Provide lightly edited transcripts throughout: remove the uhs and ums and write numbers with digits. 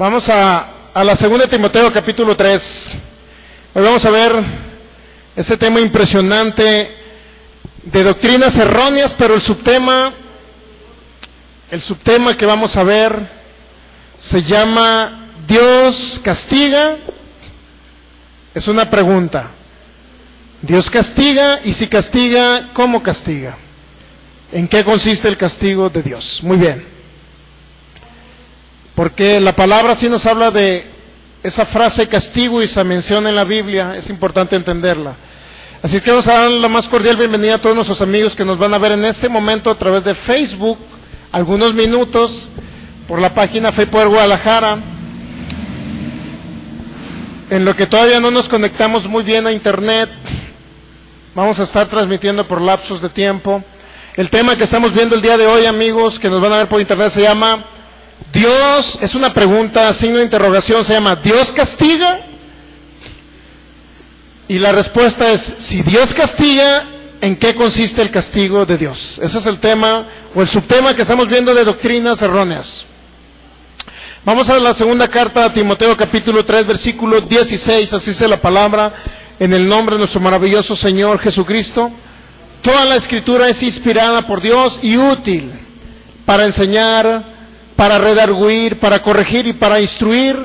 Vamos a la segunda de Timoteo, capítulo 3. Hoy vamos a ver este tema impresionante de doctrinas erróneas, pero el subtema que vamos a ver se llama ¿Dios castiga? Es una pregunta. ¿Dios castiga? Y si castiga, ¿cómo castiga? ¿En qué consiste el castigo de Dios? Muy bien. Porque la palabra sí nos habla de esa frase castigo y esa mención en la Biblia, es importante entenderla. Así que vamos a dar la más cordial bienvenida a todos nuestros amigos que nos van a ver en este momento a través de Facebook, algunos minutos, por la página Fe Poder Guadalajara. En lo que todavía no nos conectamos muy bien a internet, vamos a estar transmitiendo por lapsos de tiempo. El tema que estamos viendo el día de hoy, amigos, que nos van a ver por internet, se llama Dios, es una pregunta, signo de interrogación, se llama ¿Dios castiga? Y la respuesta es, si Dios castiga, ¿en qué consiste el castigo de Dios? Ese es el tema, o el subtema que estamos viendo de doctrinas erróneas. Vamos a la segunda carta a Timoteo, capítulo 3, versículo 16, así dice la palabra, en el nombre de nuestro maravilloso Señor Jesucristo. Toda la Escritura es inspirada por Dios y útil para enseñar, para redarguir, para corregir y para instruir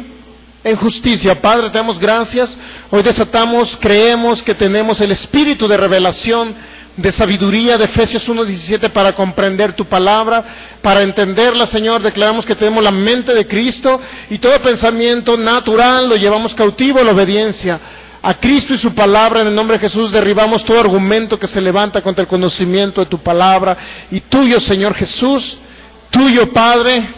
en justicia. Padre, te damos gracias. Hoy desatamos, creemos que tenemos el espíritu de revelación, de sabiduría de Efesios 1:17 para comprender tu palabra, para entenderla, Señor. Declaramos que tenemos la mente de Cristo y todo pensamiento natural lo llevamos cautivo a la obediencia a Cristo y su palabra. En el nombre de Jesús derribamos todo argumento que se levanta contra el conocimiento de tu palabra y tuyo, Señor Jesús, tuyo, Padre.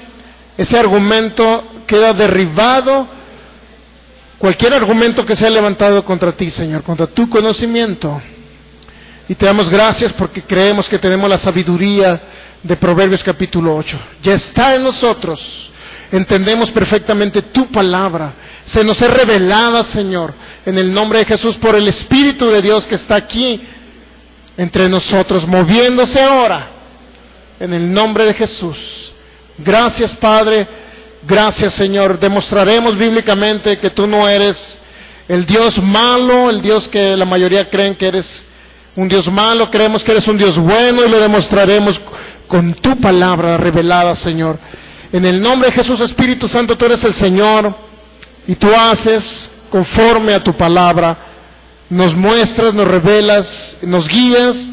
Ese argumento queda derribado. Cualquier argumento que sea levantado contra ti, Señor, contra tu conocimiento. Y te damos gracias porque creemos que tenemos la sabiduría de Proverbios capítulo 8. Ya está en nosotros. Entendemos perfectamente tu palabra. Se nos es revelada, Señor, en el nombre de Jesús, por el Espíritu de Dios que está aquí entre nosotros, moviéndose ahora, en el nombre de Jesús. Gracias, Padre. Gracias, Señor. Demostraremos bíblicamente que tú no eres el Dios malo, el Dios que la mayoría creen que eres un Dios malo. Creemos que eres un Dios bueno y lo demostraremos con tu palabra revelada, Señor. En el nombre de Jesús, Espíritu Santo, tú eres el Señor y tú haces conforme a tu palabra. Nos muestras, nos revelas, nos guías,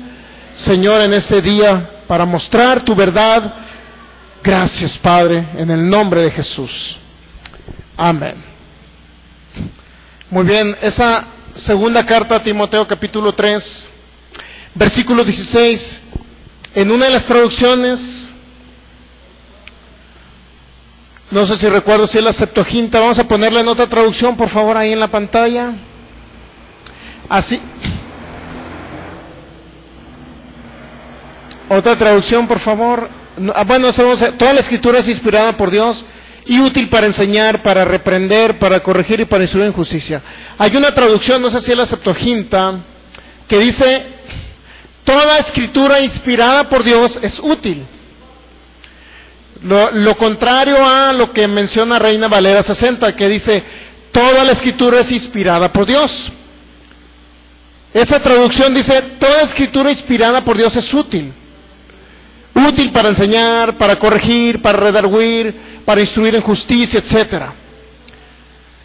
Señor, en este día para mostrar tu verdad. Gracias, Padre, en el nombre de Jesús. Amén. Muy bien, esa segunda carta a Timoteo, capítulo 3, versículo 16, en una de las traducciones, no sé si recuerdo si es la Septuaginta, vamos a ponerla en otra traducción, por favor, ahí en la pantalla. Así. Otra traducción, por favor. Bueno, toda la Escritura es inspirada por Dios y útil para enseñar, para reprender, para corregir y para instruir en justicia. Hay una traducción, no sé si es la Septuaginta, que dice, toda Escritura inspirada por Dios es útil. Lo contrario a lo que menciona Reina Valera 60, que dice, toda la Escritura es inspirada por Dios. Esa traducción dice, toda Escritura inspirada por Dios es útil. Útil para enseñar, para corregir, para redarguir, para instruir en justicia, etc.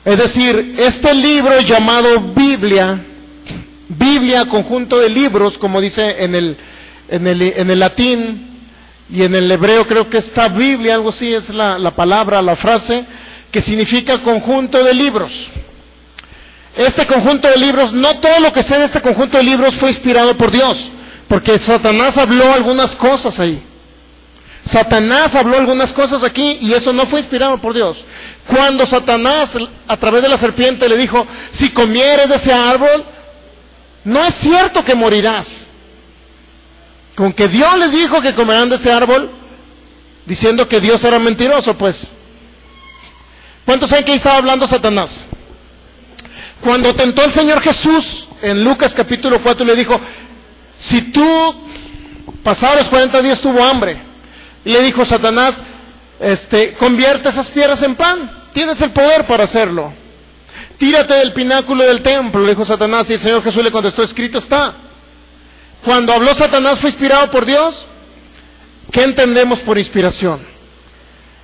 Es decir, este libro llamado Biblia, conjunto de libros, como dice en el latín y en el hebreo, creo que esta Biblia, algo así es la palabra, la frase, que significa conjunto de libros. Este conjunto de libros, no todo lo que está en este conjunto de libros fue inspirado por Dios, porque Satanás habló algunas cosas ahí. Satanás habló algunas cosas aquí y eso no fue inspirado por Dios. Cuando Satanás, a través de la serpiente, le dijo, si comieres de ese árbol, no es cierto que morirás. Con que Dios les dijo que comerán de ese árbol, diciendo que Dios era mentiroso, pues. ¿Cuántos saben que ahí estaba hablando Satanás? Cuando tentó al Señor Jesús, en Lucas capítulo 4, le dijo, si tú, pasados los 40 días, tuvo hambre. Y le dijo Satanás, convierte esas piedras en pan. tienes el poder para hacerlo. Tírate del pináculo del templo, le dijo Satanás, y el Señor Jesús le contestó, escrito está. Cuando habló Satanás, ¿fue inspirado por Dios? ¿Qué entendemos por inspiración?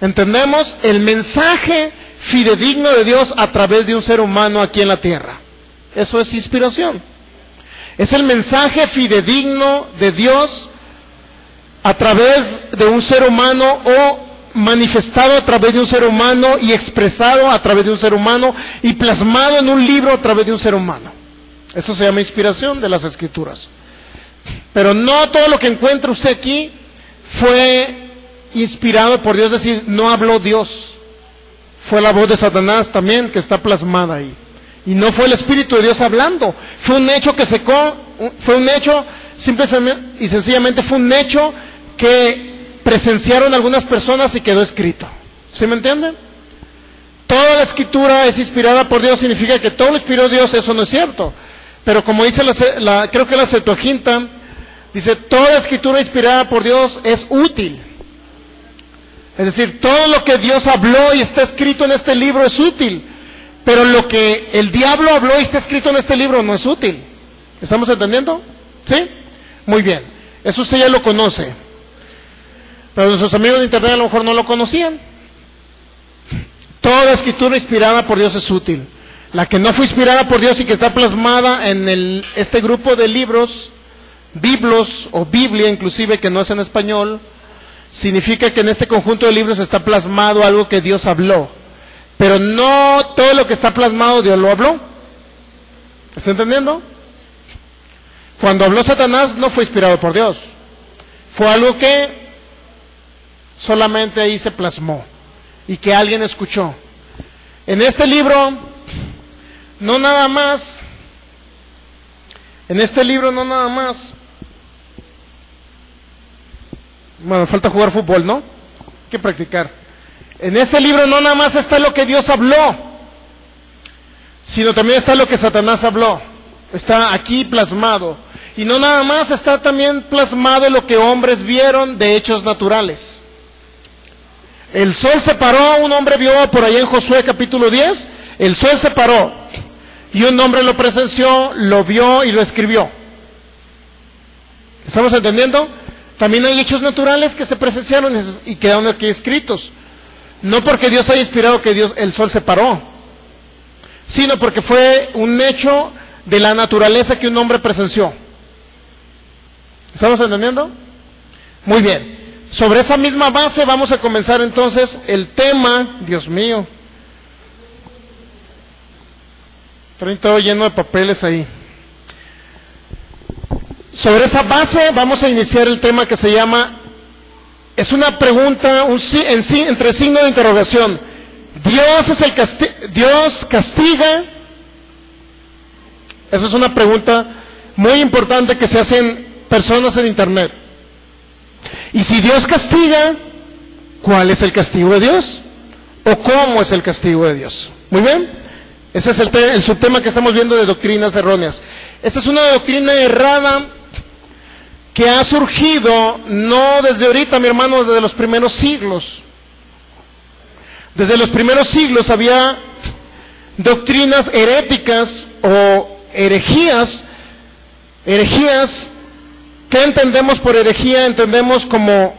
Entendemos el mensaje fidedigno de Dios a través de un ser humano aquí en la tierra. Eso es inspiración. Es el mensaje fidedigno de Dios a través de un ser humano, o manifestado a través de un ser humano y expresado a través de un ser humano y plasmado en un libro a través de un ser humano. Eso se llama inspiración de las Escrituras. Pero no todo lo que encuentra usted aquí fue inspirado por Dios, es decir, no habló Dios. Fue la voz de Satanás también que está plasmada ahí. Y no fue el Espíritu de Dios hablando. Fue un hecho que secó, fue un hecho, simple y sencillamente fue un hecho que presenciaron algunas personas y quedó escrito. ¿Sí me entienden? Toda la Escritura es inspirada por Dios, significa que todo lo inspiró Dios, eso no es cierto. Pero como dice creo que la Septuaginta, dice, toda Escritura inspirada por Dios es útil. Es decir, todo lo que Dios habló y está escrito en este libro es útil. Pero lo que el diablo habló y está escrito en este libro no es útil. ¿Estamos entendiendo? ¿Sí? Muy bien. Eso usted ya lo conoce. Pero nuestros amigos de internet a lo mejor no lo conocían. Toda escritura inspirada por Dios es útil. La que no fue inspirada por Dios y que está plasmada en este grupo de libros, biblos o Biblia inclusive, que no es en español, significa que en este conjunto de libros está plasmado algo que Dios habló. Pero no todo lo que está plasmado Dios lo habló. ¿Está entendiendo? Cuando habló Satanás no fue inspirado por Dios. Fue algo que solamente ahí se plasmó y que alguien escuchó. En este libro no nada más, bueno, falta jugar fútbol, ¿no? Hay que practicar. En este libro no nada más está lo que Dios habló, sino también está lo que Satanás habló. Está aquí plasmado. Y no nada más, está también plasmado lo que hombres vieron de hechos naturales. El sol se paró, un hombre vio por allá en Josué capítulo 10, el sol se paró, y un hombre lo presenció, lo vio y lo escribió. ¿Estamos entendiendo? También hay hechos naturales que se presenciaron y quedaron aquí escritos. No porque Dios haya inspirado que el sol se paró, sino porque fue un hecho de la naturaleza que un hombre presenció. ¿Estamos entendiendo? Muy bien. Sobre esa misma base vamos a comenzar entonces el tema. Dios mío, traen todo lleno de papeles ahí. Sobre esa base vamos a iniciar el tema que se llama, es una pregunta entre signo de interrogación. ¿Dios castiga? Esa es una pregunta muy importante que se hacen personas en internet. Y si Dios castiga, ¿cuál es el castigo de Dios? ¿O cómo es el castigo de Dios? Muy bien. Ese es el subtema que estamos viendo de doctrinas erróneas. Esta es una doctrina errada que ha surgido no desde ahorita, mi hermano, desde los primeros siglos. Desde los primeros siglos había doctrinas heréticas o herejías. ¿Qué entendemos por herejía? Entendemos como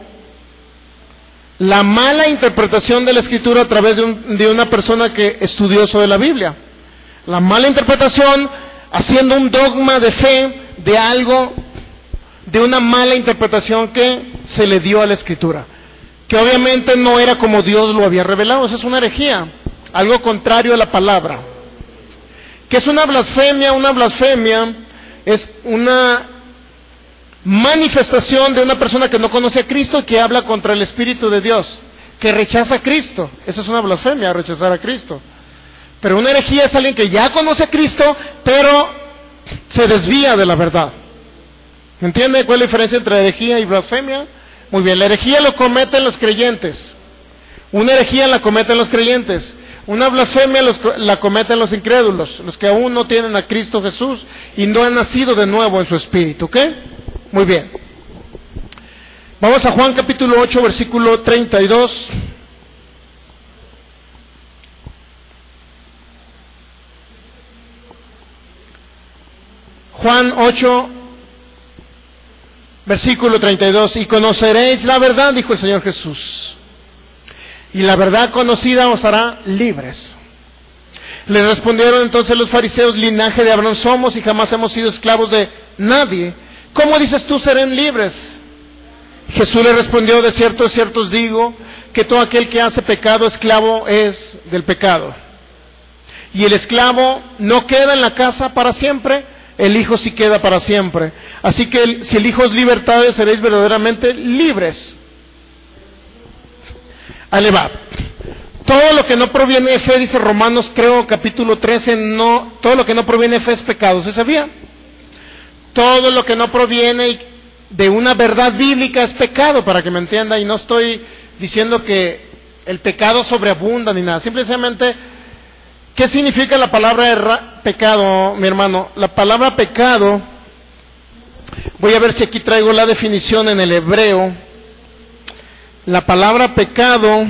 la mala interpretación de la Escritura a través de una persona que estudió sobre la Biblia. La mala interpretación haciendo un dogma de fe de algo, de una mala interpretación que se le dio a la Escritura, que obviamente no era como Dios lo había revelado. Esa es una herejía, algo contrario a la palabra. ¿Qué es una blasfemia? Una blasfemia es una manifestación de una persona que no conoce a Cristo y que habla contra el Espíritu de Dios, que rechaza a Cristo. Esa es una blasfemia, rechazar a Cristo. Pero una herejía es alguien que ya conoce a Cristo, pero se desvía de la verdad. ¿Me entiende cuál es la diferencia entre herejía y blasfemia? Muy bien, la herejía lo cometen los creyentes. Una herejía la cometen los creyentes. Una blasfemia la cometen los incrédulos, los que aún no tienen a Cristo Jesús y no han nacido de nuevo en su espíritu. ¿Ok? Muy bien. Vamos a Juan capítulo 8, versículo 32. Juan 8, versículo 32, y conoceréis la verdad, dijo el Señor Jesús, y la verdad conocida os hará libres. Le respondieron entonces los fariseos, linaje de Abraham somos y jamás hemos sido esclavos de nadie. ¿Cómo dices tú serán libres? Jesús le respondió, de cierto os digo, que todo aquel que hace pecado, esclavo es del pecado. Y el esclavo no queda en la casa para siempre, el Hijo sí queda para siempre. Así que si el Hijo os libertare, seréis verdaderamente libres. Ahí le va. Todo lo que no proviene de fe, dice Romanos, creo, capítulo 13, no, todo lo que no proviene de fe es pecado, ¿se sabía? Todo lo que no proviene de una verdad bíblica es pecado, para que me entienda, y no estoy diciendo que el pecado sobreabunda ni nada, simplemente, ¿qué significa la palabra pecado, mi hermano? La palabra pecado, voy a ver si aquí traigo la definición en el hebreo. La palabra pecado,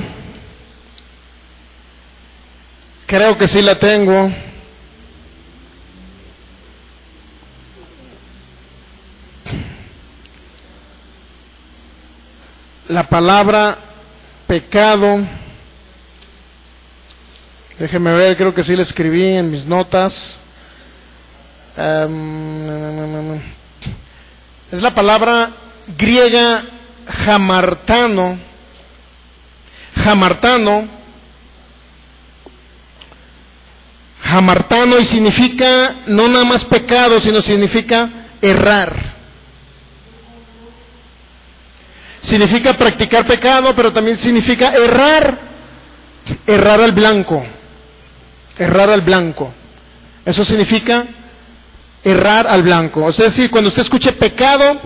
creo que sí la tengo. La palabra pecado, déjeme ver, creo que sí la escribí en mis notas. Es la palabra griega hamartano. Hamartano, y significa no nada más pecado, sino significa errar. Significa practicar pecado, pero también significa errar al blanco. Eso significa errar al blanco. O sea, es decir, cuando usted escuche pecado,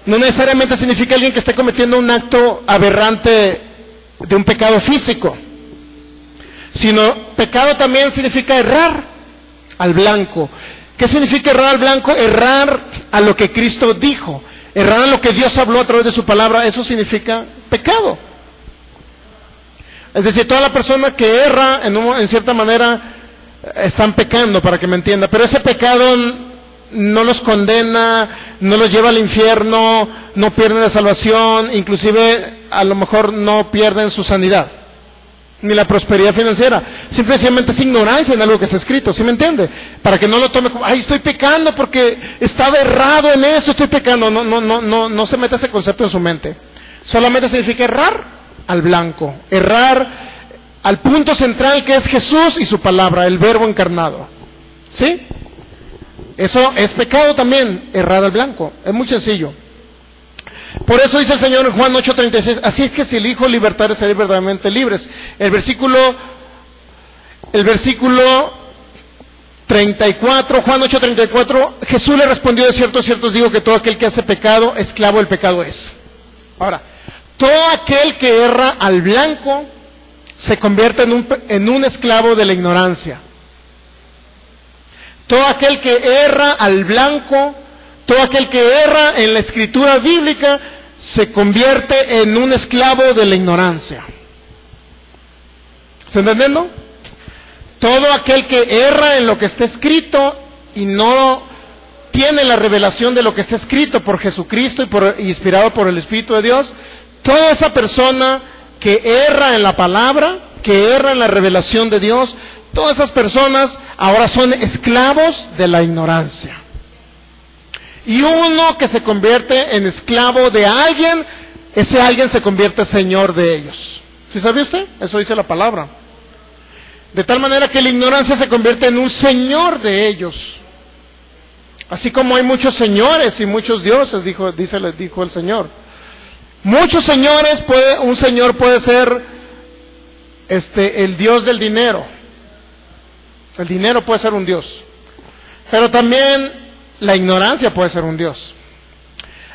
no necesariamente significa alguien que esté cometiendo un acto aberrante de un pecado físico, sino pecado también significa errar al blanco. ¿Qué significa errar al blanco? Errar a lo que Cristo dijo, errar a lo que Dios habló a través de su palabra. Eso significa pecado. Es decir, toda la persona que erra en cierta manera están pecando, para que me entienda, pero ese pecado no los condena, no los lleva al infierno, no pierden la salvación, inclusive a lo mejor no pierden su sanidad, ni la prosperidad financiera. Simplemente es ignorancia en algo que está escrito, ¿sí me entiende? Para que no lo tome como, ay, estoy pecando porque estaba errado en esto, estoy pecando. No se meta ese concepto en su mente. Solamente significa errar al blanco, errar al punto central que es Jesús y su palabra, el verbo encarnado. ¿Sí? Eso es pecado también, errar al blanco. Es muy sencillo. Por eso dice el Señor en Juan 8:36, así es que si el Hijo libertare, seréis verdaderamente libres. El versículo 34, Juan 8:34, Jesús le respondió, de cierto os digo que todo aquel que hace pecado, esclavo del pecado es. Ahora, todo aquel que erra al blanco se convierte en un esclavo de la ignorancia. Todo aquel que erra al blanco, todo aquel que erra en la escritura bíblica, se convierte en un esclavo de la ignorancia. ¿Está entendiendo? Todo aquel que erra en lo que está escrito y no tiene la revelación de lo que está escrito por Jesucristo y inspirado por el Espíritu de Dios, toda esa persona que erra en la palabra, que erra en la revelación de Dios, todas esas personas ahora son esclavos de la ignorancia. Y uno que se convierte en esclavo de alguien, ese alguien se convierte en señor de ellos. ¿Sí sabe usted? Eso dice la palabra. De tal manera que la ignorancia se convierte en un señor de ellos. Así como hay muchos señores y muchos dioses, dijo el Señor. Muchos señores, un señor puede ser el dios del dinero. El dinero puede ser un dios. Pero también la ignorancia puede ser un dios.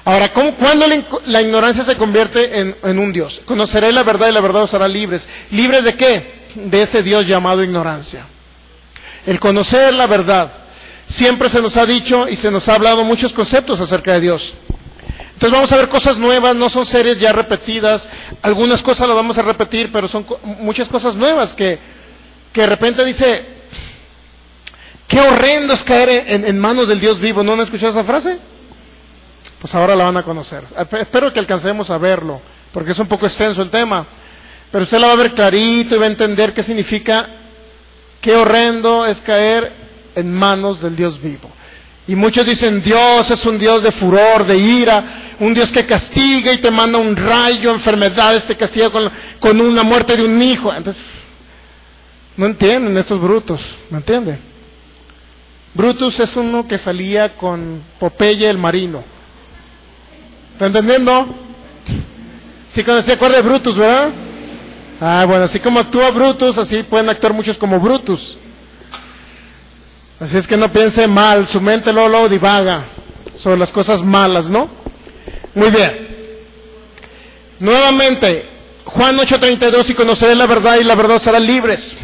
Ahora, ¿cuándo la ignorancia se convierte en un dios? Conoceréis la verdad y la verdad os hará libres. ¿Libres de qué? De ese Dios llamado ignorancia. El conocer la verdad. Siempre se nos ha dicho y se nos ha hablado muchos conceptos acerca de Dios. Entonces vamos a ver cosas nuevas, no son series ya repetidas. Algunas cosas las vamos a repetir, pero son muchas cosas nuevas que de repente dice, qué horrendo es caer en manos del Dios vivo. ¿No han escuchado esa frase? Pues ahora la van a conocer. Espero que alcancemos a verlo, porque es un poco extenso el tema. Pero usted la va a ver clarito y va a entender qué significa, qué horrendo es caer en manos del Dios vivo. Y muchos dicen, Dios es un Dios de furor, de ira, un Dios que castiga y te manda un rayo, enfermedades, te castiga con una muerte de un hijo. Entonces, no entienden estos brutos, ¿me entiende? Brutus es uno que salía con Popeye el marino. ¿Está entendiendo? Sí, se acuerda de Brutus, ¿verdad? Ah, bueno, así como actúa Brutus, así pueden actuar muchos como Brutus. Así es que no piense mal, su mente luego divaga sobre las cosas malas, ¿no? Muy bien. Nuevamente, Juan 8:32, y conoceré la verdad y la verdad os hará libres.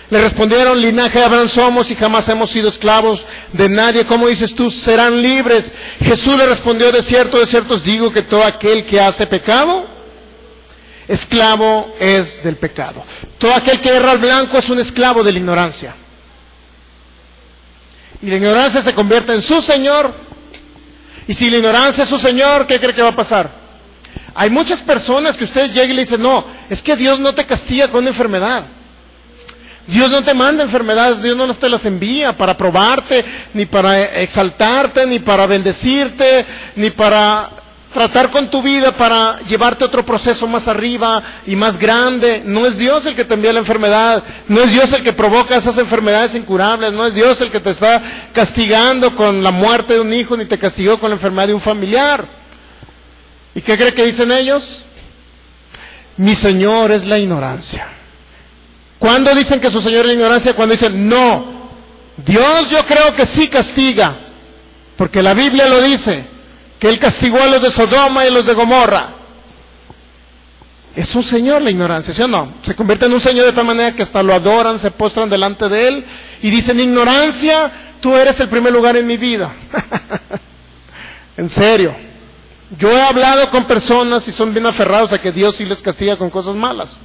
Le respondieron, linaje de Abraham somos y jamás hemos sido esclavos de nadie. ¿Cómo dices tú? Serán libres. Jesús le respondió, de cierto os digo que todo aquel que hace pecado, esclavo es del pecado. Todo aquel que erra al blanco es un esclavo de la ignorancia. Y la ignorancia se convierte en su señor. Y si la ignorancia es su señor, ¿qué cree que va a pasar? Hay muchas personas que usted llega y le dice, no, es que Dios no te castiga con una enfermedad. Dios no te manda enfermedades, Dios no te las envía para probarte, ni para exaltarte, ni para bendecirte, ni para tratar con tu vida, para llevarte a otro proceso más arriba y más grande. No es Dios el que te envía la enfermedad, no es Dios el que provoca esas enfermedades incurables, no es Dios el que te está castigando con la muerte de un hijo, ni te castigó con la enfermedad de un familiar. ¿Y qué cree que dicen ellos? Mi Señor es la ignorancia. ¿Cuándo dicen que su Señor es la ignorancia? Cuando dicen, no, Dios yo creo que sí castiga, porque la Biblia lo dice, que Él castigó a los de Sodoma y a los de Gomorra. Es un Señor la ignorancia, ¿sí o no? Se convierte en un Señor de tal manera que hasta lo adoran, se postran delante de Él y dicen, ignorancia, tú eres el primer lugar en mi vida. En serio. Yo he hablado con personas y son bien aferrados a que Dios sí les castiga con cosas malas.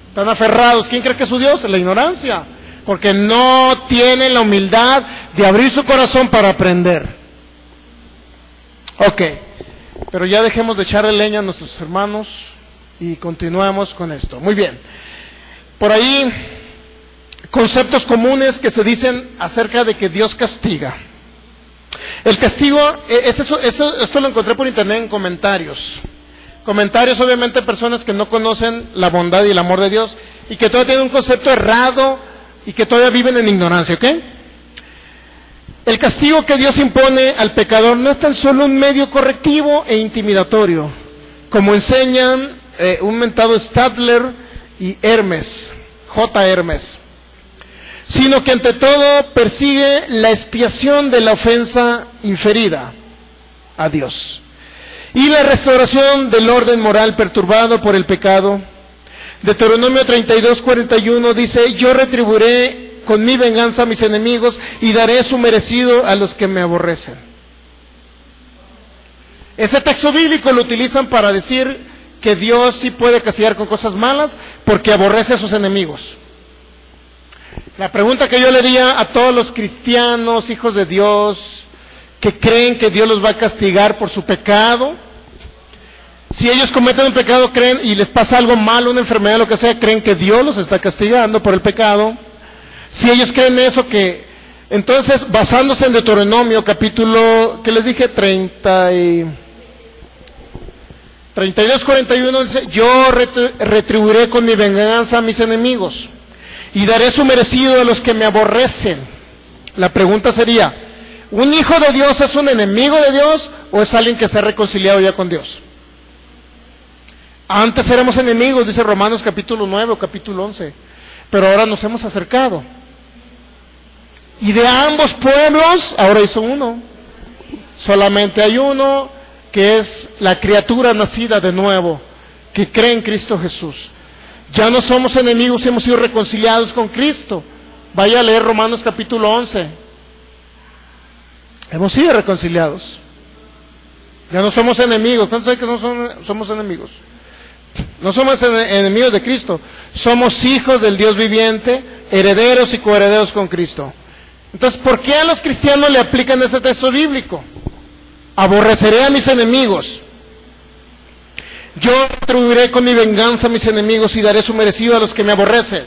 Están aferrados. ¿Quién cree que es su Dios? La ignorancia. Porque no tienen la humildad de abrir su corazón para aprender. Ok. Pero ya dejemos de echarle leña a nuestros hermanos y continuemos con esto. Muy bien. Por ahí, conceptos comunes que se dicen acerca de que Dios castiga. El castigo, esto lo encontré por internet en comentarios. Comentarios, obviamente, personas que no conocen la bondad y el amor de Dios y que todavía tienen un concepto errado y que todavía viven en ignorancia, ¿ok? El castigo que Dios impone al pecador no es tan solo un medio correctivo e intimidatorio, como enseñan un mentado Stadler y Hermes, J. Hermes, sino que ante todo persigue la expiación de la ofensa inferida a Dios y la restauración del orden moral perturbado por el pecado. Deuteronomio 32:41 dice, yo retribuiré con mi venganza a mis enemigos y daré su merecido a los que me aborrecen. Ese texto bíblico lo utilizan para decir que Dios sí puede castigar con cosas malas porque aborrece a sus enemigos. La pregunta que yo le diría a todos los cristianos, hijos de Dios, que creen que Dios los va a castigar por su pecado, si ellos cometen un pecado, creen y les pasa algo malo, una enfermedad, lo que sea, creen que Dios los está castigando por el pecado. Si ellos creen eso, que entonces, basándose en Deuteronomio, capítulo, ¿qué les dije? 32:41, dice, yo retribuiré con mi venganza a mis enemigos y daré su merecido a los que me aborrecen. La pregunta sería, ¿un hijo de Dios es un enemigo de Dios o es alguien que se ha reconciliado ya con Dios? Antes éramos enemigos, dice Romanos capítulo 9 o capítulo 11, pero ahora nos hemos acercado. Y de ambos pueblos, ahora hizo uno. Solamente hay uno, que es la criatura nacida de nuevo, que cree en Cristo Jesús. Ya no somos enemigos, hemos sido reconciliados con Cristo. Vaya a leer Romanos capítulo 11. Hemos sido reconciliados. Ya no somos enemigos. ¿Cuántos saben que no somos enemigos? No somos enemigos de Cristo. Somos hijos del Dios viviente, herederos y coherederos con Cristo. Entonces, ¿por qué a los cristianos le aplican ese texto bíblico? Aborreceré a mis enemigos. Yo retribuiré con mi venganza a mis enemigos y daré su merecido a los que me aborrecen.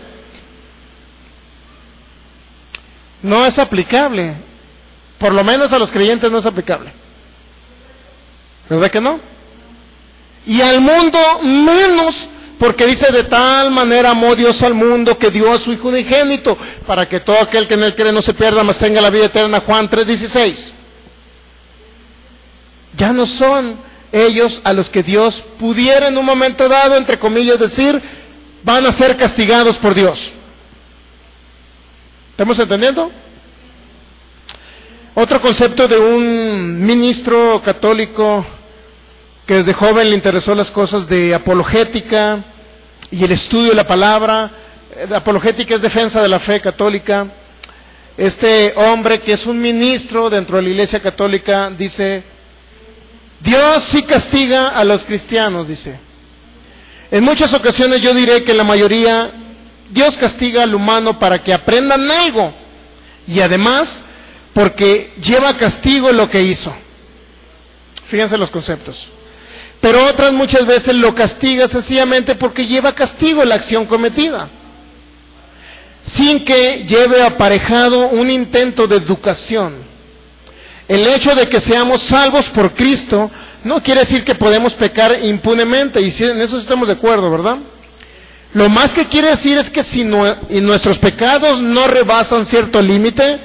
No es aplicable. Por lo menos a los creyentes no es aplicable. ¿Verdad que no? Y al mundo menos, porque dice: de tal manera amó Dios al mundo que dio a su Hijo unigénito, para que todo aquel que en él cree no se pierda, mas tenga la vida eterna. Juan 3:16. Ya no son ellos a los que Dios pudiera en un momento dado, entre comillas, decir, van a ser castigados por Dios. ¿Estamos entendiendo? Otro concepto de un ministro católico que desde joven le interesó las cosas de apologética y el estudio de la palabra. Apologética es defensa de la fe católica. Este hombre, que es un ministro dentro de la Iglesia Católica, dice: Dios sí castiga a los cristianos, dice. En muchas ocasiones yo diré que la mayoría, Dios castiga al humano para que aprendan algo, y además porque lleva castigo lo que hizo. Fíjense los conceptos. Pero otras muchas veces lo castiga sencillamente porque lleva castigo la acción cometida, sin que lleve aparejado un intento de educación. El hecho de que seamos salvos por Cristo no quiere decir que podemos pecar impunemente, y en eso estamos de acuerdo, ¿verdad? Lo más que quiere decir es que si nuestros pecados no rebasan cierto límite,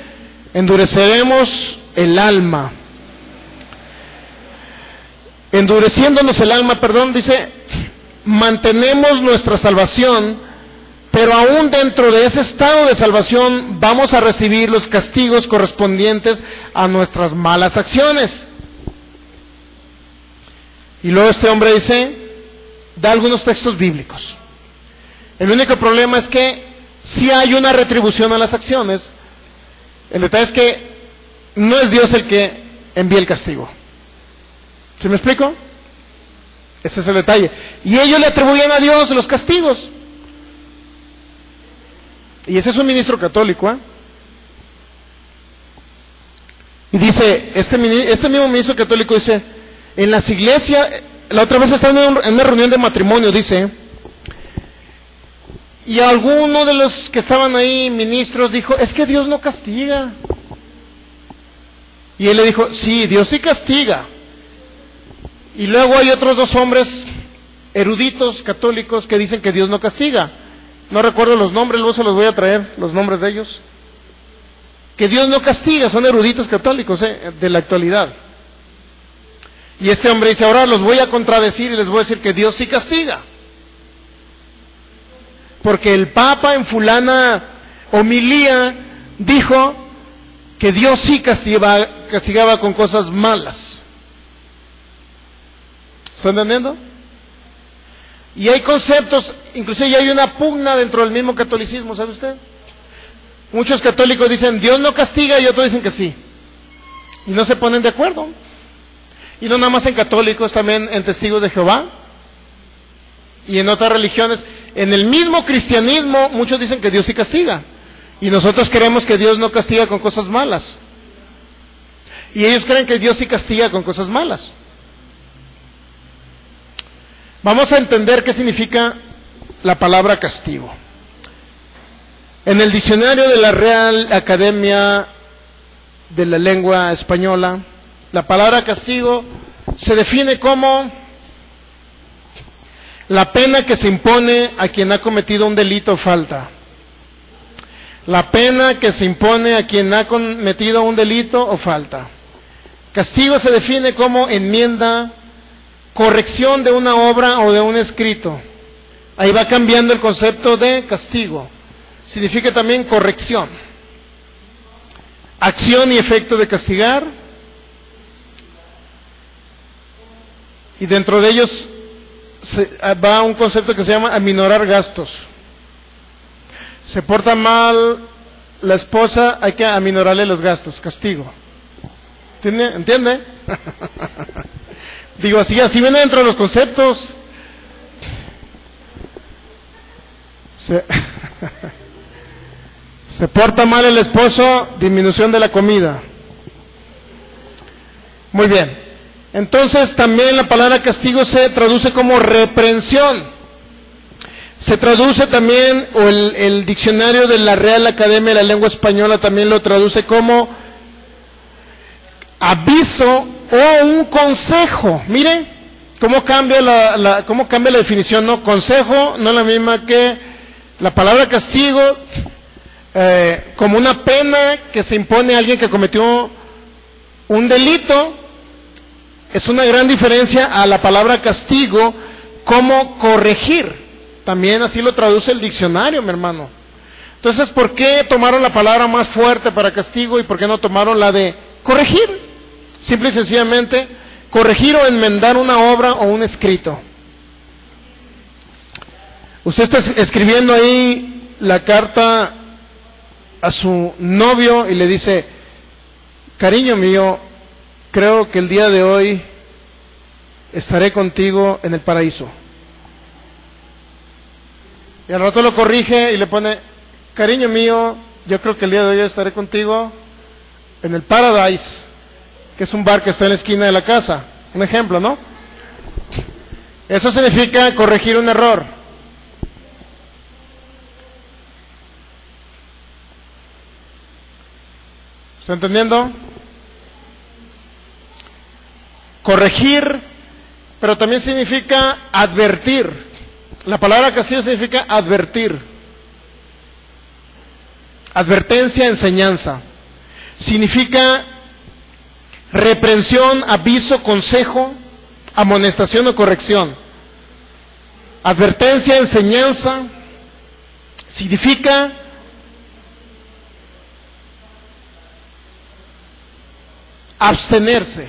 endureceremos el alma. Endureciéndonos el alma, dice, mantenemos nuestra salvación, pero aún dentro de ese estado de salvación vamos a recibir los castigos correspondientes a nuestras malas acciones. Y luego este hombre dice, da algunos textos bíblicos. El único problema es que sí hay una retribución a las acciones. El detalle es que no es Dios el que envía el castigo. ¿Sí me explico? Ese es el detalle. Y ellos le atribuyen a Dios los castigos. Y ese es un ministro católico, ¿eh? Y dice, este mismo ministro católico dice, en las iglesias, la otra vez estaba en una reunión de matrimonio, dice, y alguno de los que estaban ahí, ministros, dijo, es que Dios no castiga. Y él le dijo, sí, Dios sí castiga. Y luego hay otros dos hombres eruditos católicos que dicen que Dios no castiga. No recuerdo los nombres, luego se los voy a traer, los nombres de ellos. Que Dios no castiga, son eruditos católicos de la actualidad. Y este hombre dice, ahora los voy a contradecir y les voy a decir que Dios sí castiga. Porque el Papa en fulana homilía dijo que Dios sí castigaba con cosas malas. ¿Está entendiendo? Y hay conceptos, inclusive ya hay una pugna dentro del mismo catolicismo, ¿sabe usted? Muchos católicos dicen, Dios no castiga, y otros dicen que sí. Y no se ponen de acuerdo. Y no nada más en católicos, también en testigos de Jehová. Y en otras religiones. En el mismo cristianismo, muchos dicen que Dios sí castiga. Y nosotros creemos que Dios no castiga con cosas malas. Y ellos creen que Dios sí castiga con cosas malas. Vamos a entender qué significa la palabra castigo. En el diccionario de la Real Academia de la Lengua Española, la palabra castigo se define como la pena que se impone a quien ha cometido un delito o falta. La pena que se impone a quien ha cometido un delito o falta. Castigo se define como enmienda, corrección de una obra o de un escrito. Ahí va cambiando el concepto de castigo. Significa también corrección. Acción y efecto de castigar. Y dentro de ellos va un concepto que se llama aminorar gastos. Se porta mal la esposa, hay que aminorarle los gastos, castigo. ¿Entiende? Digo, así viene dentro de los conceptos. Se porta mal el esposo, disminución de la comida. Muy bien. Entonces también la palabra castigo se traduce como reprensión. Se traduce también, o el diccionario de la Real Academia de la Lengua Española también lo traduce como aviso o un consejo. Miren cómo cambia cómo cambia la definición, ¿no? Consejo no es la misma que la palabra castigo, como una pena que se impone a alguien que cometió un delito. Es una gran diferencia a la palabra castigo como corregir. También así lo traduce el diccionario, mi hermano. Entonces, ¿por qué tomaron la palabra más fuerte para castigo y por qué no tomaron la de corregir? Simple y sencillamente, corregir o enmendar una obra o un escrito. Usted está escribiendo ahí la carta a su novio y le dice: cariño mío, creo que el día de hoy estaré contigo en el paraíso. Y al rato lo corrige y le pone: cariño mío, yo creo que el día de hoy estaré contigo en el Paradise, que es un bar que está en la esquina de la casa. Un ejemplo, ¿no? Eso significa corregir un error. ¿Está entendiendo? Corregir, pero también significa advertir. La palabra castigo significa advertir. Advertencia, enseñanza. Significa reprensión, aviso, consejo, amonestación o corrección. Advertencia, enseñanza, significa abstenerse.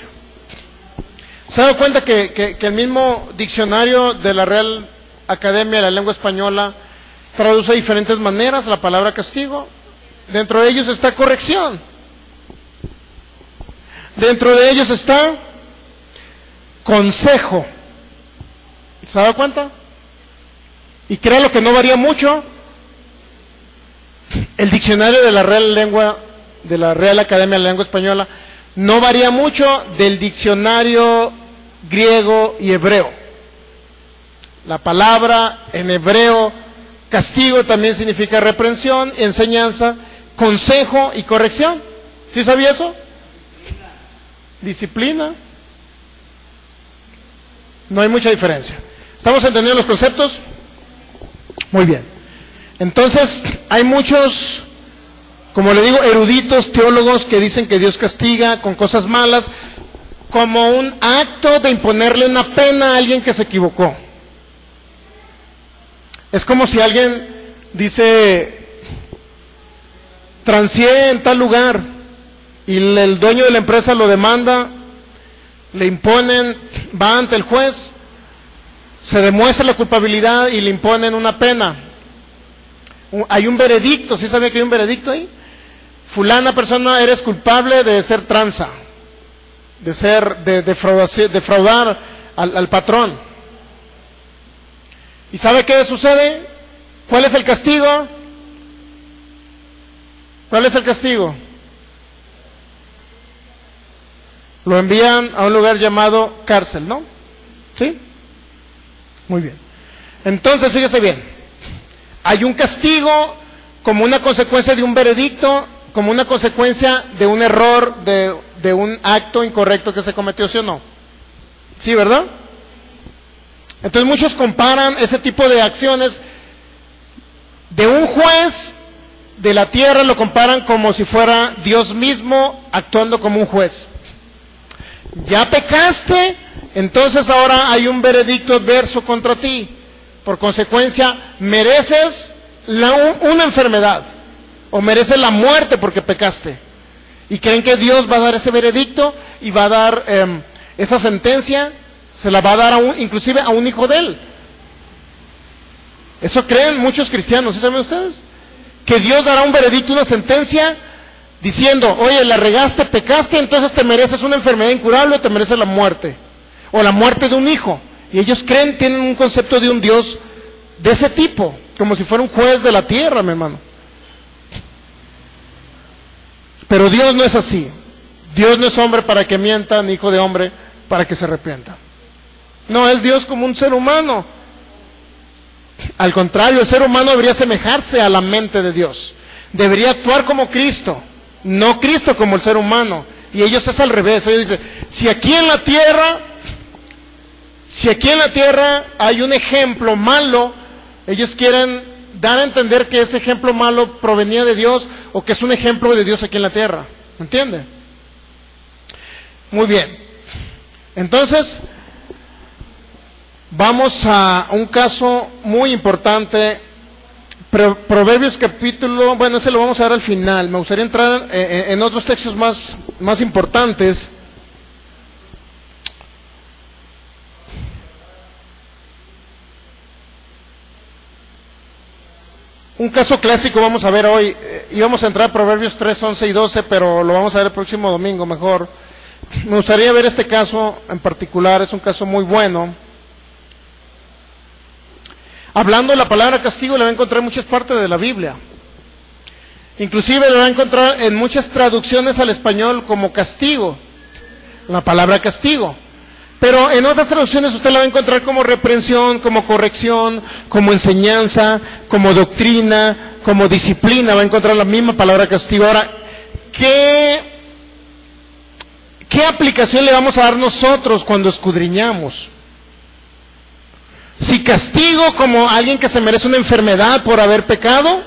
¿Se ha dado cuenta que el mismo diccionario de la Real Academia de la Lengua Española traduce de diferentes maneras la palabra castigo? Dentro de ellos está corrección. Dentro de ellos está consejo. ¿Se ha dado cuenta? Y créalo que no varía mucho. El diccionario de la Real Academia de la Lengua Española no varía mucho del diccionario griego y hebreo. La palabra en hebreo castigo también significa reprensión, enseñanza, consejo y corrección. ¿Sí sabía eso? Disciplina. No hay mucha diferencia. ¿Estamos entendiendo los conceptos? Muy bien. Entonces, hay muchos, como le digo, eruditos, teólogos que dicen que Dios castiga con cosas malas como un acto de imponerle una pena a alguien que se equivocó. Es como si alguien dice: transié en tal lugar, y el dueño de la empresa lo demanda, le imponen, va ante el juez, se demuestra la culpabilidad y le imponen una pena. Hay un veredicto. ¿Sí sabía que hay un veredicto ahí? Fulana persona, eres culpable de ser tranza, de defraudar al patrón. ¿Y sabe qué sucede? ¿Cuál es el castigo? ¿Cuál es el castigo? Lo envían a un lugar llamado cárcel, ¿no? ¿Sí? Muy bien. Entonces, fíjese bien. Hay un castigo como una consecuencia de un veredicto, como una consecuencia de un error, de un acto incorrecto que se cometió, ¿sí o no? ¿Sí, verdad? Entonces muchos comparan ese tipo de acciones de un juez de la tierra, lo comparan como si fuera Dios mismo actuando como un juez. Ya pecaste, entonces ahora hay un veredicto adverso contra ti. Por consecuencia, mereces una enfermedad o mereces la muerte porque pecaste. Y creen que Dios va a dar ese veredicto y va a dar esa sentencia, se la va a dar inclusive a un hijo de él. Eso creen muchos cristianos, ¿sí saben ustedes? Que Dios dará un veredicto, una sentencia, diciendo: oye, la regaste, pecaste, entonces te mereces una enfermedad incurable o te mereces la muerte. O la muerte de un hijo. Y ellos creen, tienen un concepto de un Dios de ese tipo, como si fuera un juez de la tierra, mi hermano. Pero Dios no es así. Dios no es hombre para que mienta, ni hijo de hombre para que se arrepienta. No, es Dios como un ser humano. Al contrario, el ser humano debería asemejarse a la mente de Dios. Debería actuar como Cristo, no Cristo como el ser humano. Y ellos es al revés. Ellos dicen, si aquí en la tierra hay un ejemplo malo, ellos quieren dar a entender que ese ejemplo malo provenía de Dios o que es un ejemplo de Dios aquí en la tierra. ¿Me entiende? Muy bien. Entonces, vamos a un caso muy importante. Proverbios capítulo, bueno, ese lo vamos a ver al final. Me gustaría entrar en otros textos más importantes. Un caso clásico vamos a ver hoy. Íbamos a entrar a Proverbios 3, 11 y 12, pero lo vamos a ver el próximo domingo mejor. Me gustaría ver este caso en particular, es un caso muy bueno. Hablando de la palabra castigo, le va a encontrar en muchas partes de la Biblia. Inclusive le va a encontrar en muchas traducciones al español como castigo, la palabra castigo. Pero en otras traducciones usted la va a encontrar como reprensión, como corrección, como enseñanza, como doctrina, como disciplina. Va a encontrar la misma palabra castigo. Ahora, ¿qué aplicación le vamos a dar nosotros cuando escudriñamos? Si castigo como alguien que se merece una enfermedad por haber pecado,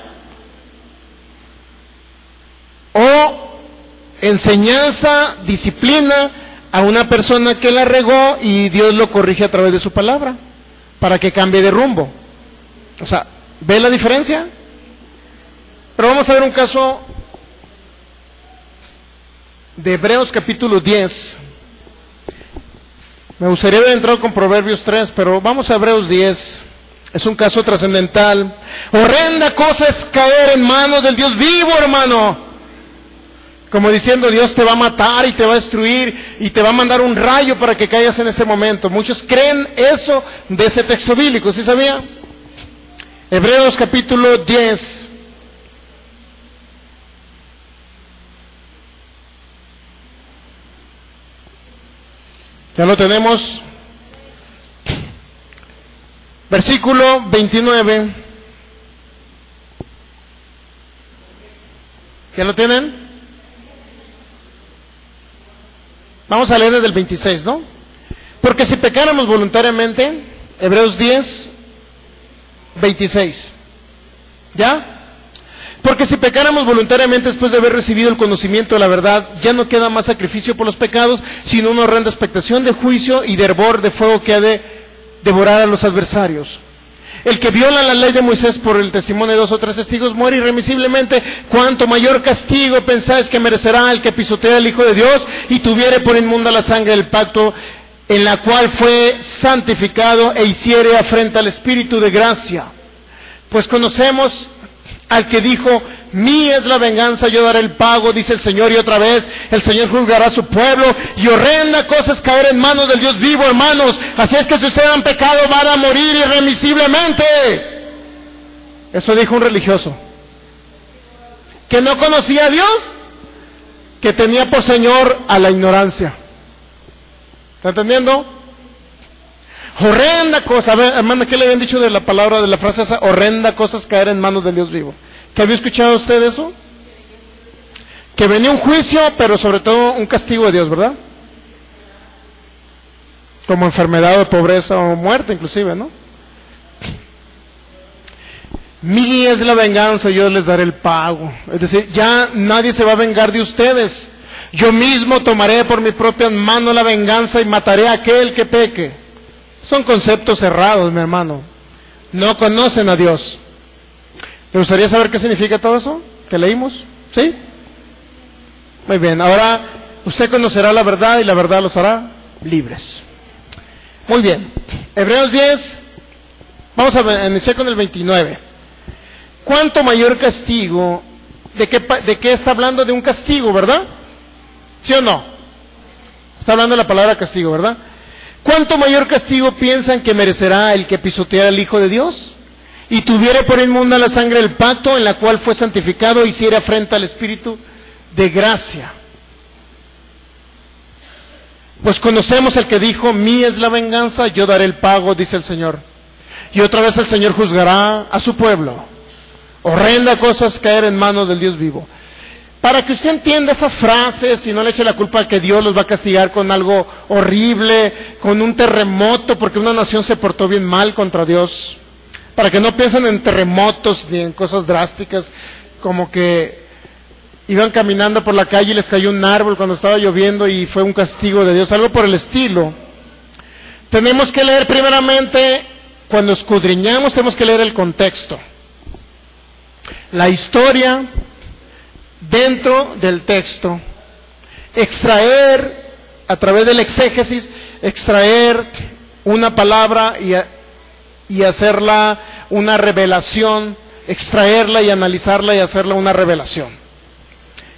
o enseñanza, disciplina a una persona que la regó y Dios lo corrige a través de su palabra para que cambie de rumbo. O sea, ¿ve la diferencia? Pero vamos a ver un caso de Hebreos capítulo 10. Me gustaría haber entrado con Proverbios 3, pero vamos a Hebreos 10. Es un caso trascendental. Horrenda cosa es caer en manos del Dios vivo, hermano. Como diciendo, Dios te va a matar y te va a destruir y te va a mandar un rayo para que caigas en ese momento. Muchos creen eso de ese texto bíblico, ¿sí sabía? Hebreos capítulo 10. Ya lo tenemos. Versículo 29. ¿Ya lo tienen? Vamos a leer desde el 26, ¿no? Porque si pecáramos voluntariamente, Hebreos 10, 26. ¿Ya? Porque si pecáramos voluntariamente después de haber recibido el conocimiento de la verdad, ya no queda más sacrificio por los pecados, sino una horrenda expectación de juicio y de hervor de fuego que ha de devorar a los adversarios. El que viola la ley de Moisés por el testimonio de 2 o 3 testigos muere irremisiblemente. Cuanto mayor castigo pensáis que merecerá el que pisotea al Hijo de Dios y tuviere por inmunda la sangre del pacto, en la cual fue santificado e hiciere afrenta al Espíritu de gracia. Pues conocemos al que dijo, mía es la venganza, yo daré el pago, dice el Señor, y otra vez el Señor juzgará a su pueblo, y horrenda cosa es caer en manos del Dios vivo, hermanos. Así es que si ustedes han pecado, van a morir irremisiblemente. Eso dijo un religioso, que no conocía a Dios, que tenía por Señor a la ignorancia. ¿Está entendiendo? Horrenda cosa. A ver, hermana, ¿qué le habían dicho de la palabra, de la frase esa? Horrenda cosa es caer en manos del Dios vivo. ¿Qué había escuchado usted eso? Que venía un juicio, pero sobre todo un castigo de Dios, ¿verdad? Como enfermedad o pobreza o muerte inclusive, ¿no? Mía es la venganza, yo les daré el pago. Es decir, ya nadie se va a vengar de ustedes. Yo mismo tomaré por mi propia mano la venganza y mataré a aquel que peque. Son conceptos errados, mi hermano. No conocen a Dios. ¿Le gustaría saber qué significa todo eso que leímos? ¿Sí? Muy bien, ahora usted conocerá la verdad y la verdad los hará libres. Muy bien, Hebreos 10, vamos a iniciar con el 29. ¿Cuánto mayor castigo? ¿De qué está hablando? De un castigo, ¿verdad? ¿Sí o no? Está hablando de la palabra castigo, ¿verdad? ¿Cuánto mayor castigo piensan que merecerá el que pisoteara al Hijo de Dios y tuviere por inmunda la sangre del pacto en la cual fue santificado y hiciera afrenta al Espíritu de gracia. Pues conocemos el que dijo, mía es la venganza, yo daré el pago, dice el Señor. Y otra vez el Señor juzgará a su pueblo. Horrenda cosa es caer en manos del Dios vivo. Para que usted entienda esas frases y no le eche la culpa a que Dios los va a castigar con algo horrible, con un terremoto, porque una nación se portó bien mal contra Dios. Para que no piensen en terremotos ni en cosas drásticas, como que iban caminando por la calle y les cayó un árbol cuando estaba lloviendo y fue un castigo de Dios, algo por el estilo. Tenemos que leer primeramente, cuando escudriñamos, tenemos que leer el contexto. La historia dentro del texto, extraer a través del exégesis, extraer una palabra y hacerla una revelación, extraerla y analizarla y hacerla una revelación.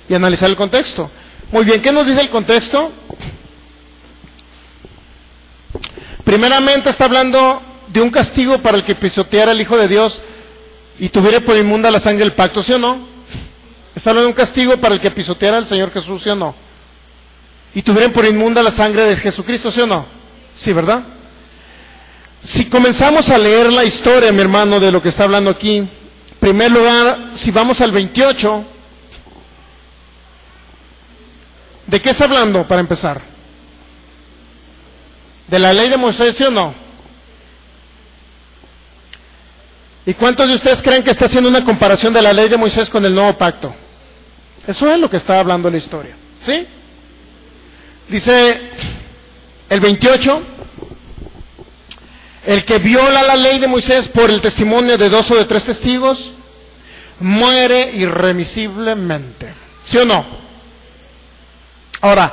Y analizar el contexto. Muy bien, ¿qué nos dice el contexto? Primeramente está hablando de un castigo para el que pisoteara al Hijo de Dios y tuviera por inmunda la sangre del pacto, ¿sí o no? Está hablando de un castigo para el que pisoteara al Señor Jesús, ¿sí o no? Y tuvieran por inmunda la sangre de Jesucristo, ¿sí o no? Sí, ¿verdad? Si comenzamos a leer la historia, mi hermano, de lo que está hablando aquí, en primer lugar, si vamos al 28, ¿de qué está hablando para empezar? ¿De la ley de Moisés, sí o no? ¿Y cuántos de ustedes creen que está haciendo una comparación de la ley de Moisés con el nuevo pacto? Eso es lo que está hablando la historia, ¿sí? Dice el 28, el que viola la ley de Moisés por el testimonio de 2 o de 3 testigos, muere irremisiblemente, ¿sí o no? Ahora,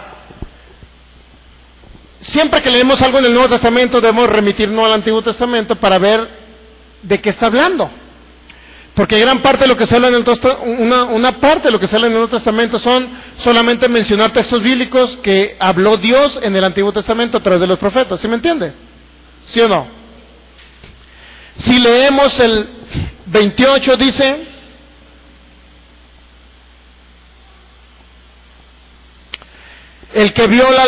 siempre que leemos algo en el Nuevo Testamento debemos remitirnos al Antiguo Testamento para ver de qué está hablando. Porque gran parte de lo que se habla en una parte de lo que se habla en el Nuevo Testamento son solamente mencionar textos bíblicos que habló Dios en el Antiguo Testamento a través de los profetas, ¿sí me entiende? ¿Sí o no? Si leemos el 28 dice, el que viola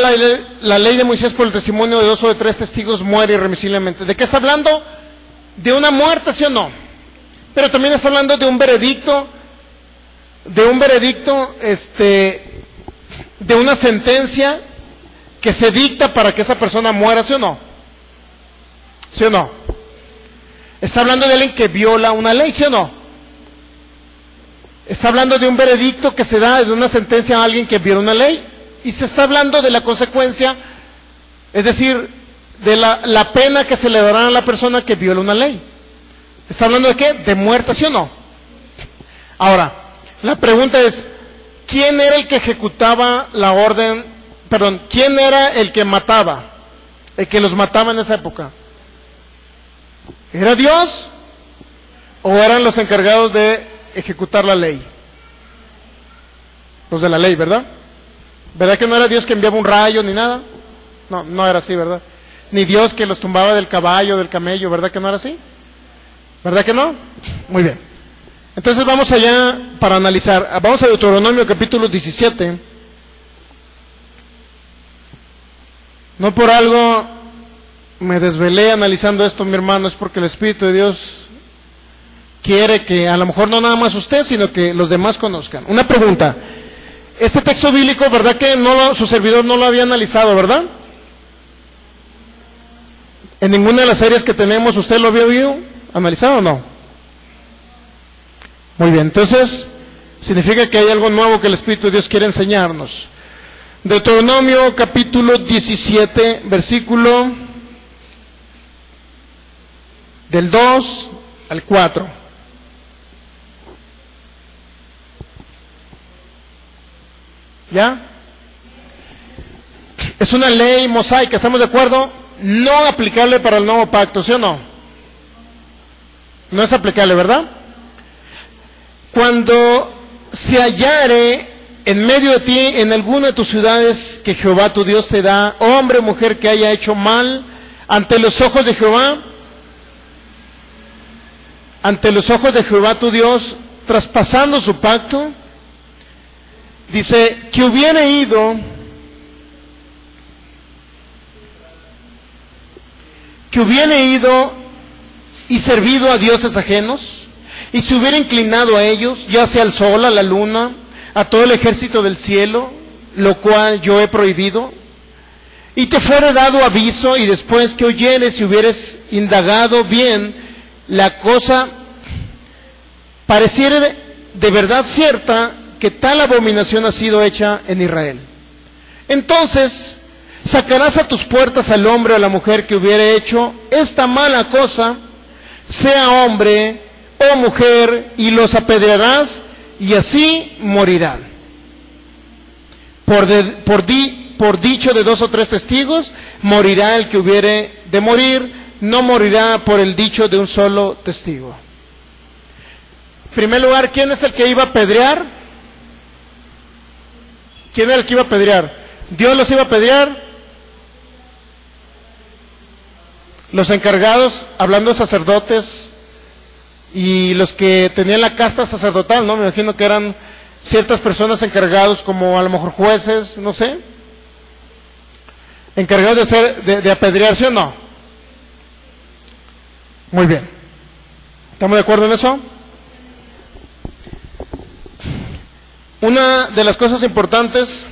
la ley de Moisés por el testimonio de 2 o de 3 testigos muere irremisiblemente. ¿De qué está hablando? De una muerte, ¿sí o no? Pero también está hablando de un veredicto, de una sentencia que se dicta para que esa persona muera, ¿sí o no? ¿Sí o no? Está hablando de alguien que viola una ley, ¿sí o no? Está hablando de un veredicto que se da, de una sentencia a alguien que viola una ley, y se está hablando de la consecuencia, es decir, de la pena que se le dará a la persona que viola una ley. ¿Está hablando de qué? De muerte, ¿sí o no? Ahora, la pregunta es, ¿quién era el que ejecutaba la orden? Perdón, ¿quién era el que mataba? El que los mataba en esa época. ¿Era Dios? ¿O eran los encargados de ejecutar la ley? Los de la ley, ¿verdad? ¿Verdad que no era Dios que enviaba un rayo ni nada? No, no era así, ¿verdad? Ni Dios que los tumbaba del caballo, del camello, ¿verdad que no era así? ¿Verdad que no? Muy bien. Entonces vamos allá para analizar. Vamos a Deuteronomio capítulo 17. No por algo me desvelé analizando esto, mi hermano, es porque el Espíritu de Dios quiere que a lo mejor no nada más usted, sino que los demás conozcan. Una pregunta. Este texto bíblico, ¿verdad que su servidor no lo había analizado, verdad? En ninguna de las series que tenemos, ¿usted lo había oído? ¿Analizado o no? Muy bien, entonces significa que hay algo nuevo que el Espíritu de Dios quiere enseñarnos. Deuteronomio capítulo 17, versículo del 2 al 4. ¿Ya? Es una ley mosaica, ¿estamos de acuerdo? No aplicable para el nuevo pacto, ¿sí o no? No es aplicable, ¿verdad? Cuando se hallare en medio de ti, en alguna de tus ciudades que Jehová tu Dios te da, hombre o mujer que haya hecho mal ante los ojos de Jehová tu Dios, traspasando su pacto, Dice, que hubiera ido y servido a dioses ajenos, y se hubiera inclinado a ellos, ya sea al sol, a la luna, a todo el ejército del cielo, lo cual yo he prohibido, y te fuere dado aviso, y después que oyeres y hubieres indagado bien, la cosa pareciera de verdad cierta, que tal abominación ha sido hecha en Israel. Entonces sacarás a tus puertas al hombre o a la mujer que hubiere hecho esta mala cosa, sea hombre o mujer, y los apedrearás, y así morirán. Por dicho de 2 o 3 testigos, morirá el que hubiere de morir, no morirá por el dicho de un solo testigo. En primer lugar, ¿quién es el que iba a apedrear? ¿Quién era el que iba a apedrear? ¿Dios los iba a apedrear? Los encargados, hablando de sacerdotes y los que tenían la casta sacerdotal, ¿no? Me imagino que eran ciertas personas encargados, como a lo mejor jueces, no sé, encargados de apedrear, ¿sí o no? Muy bien. ¿Estamos de acuerdo en eso? Una de las cosas importantes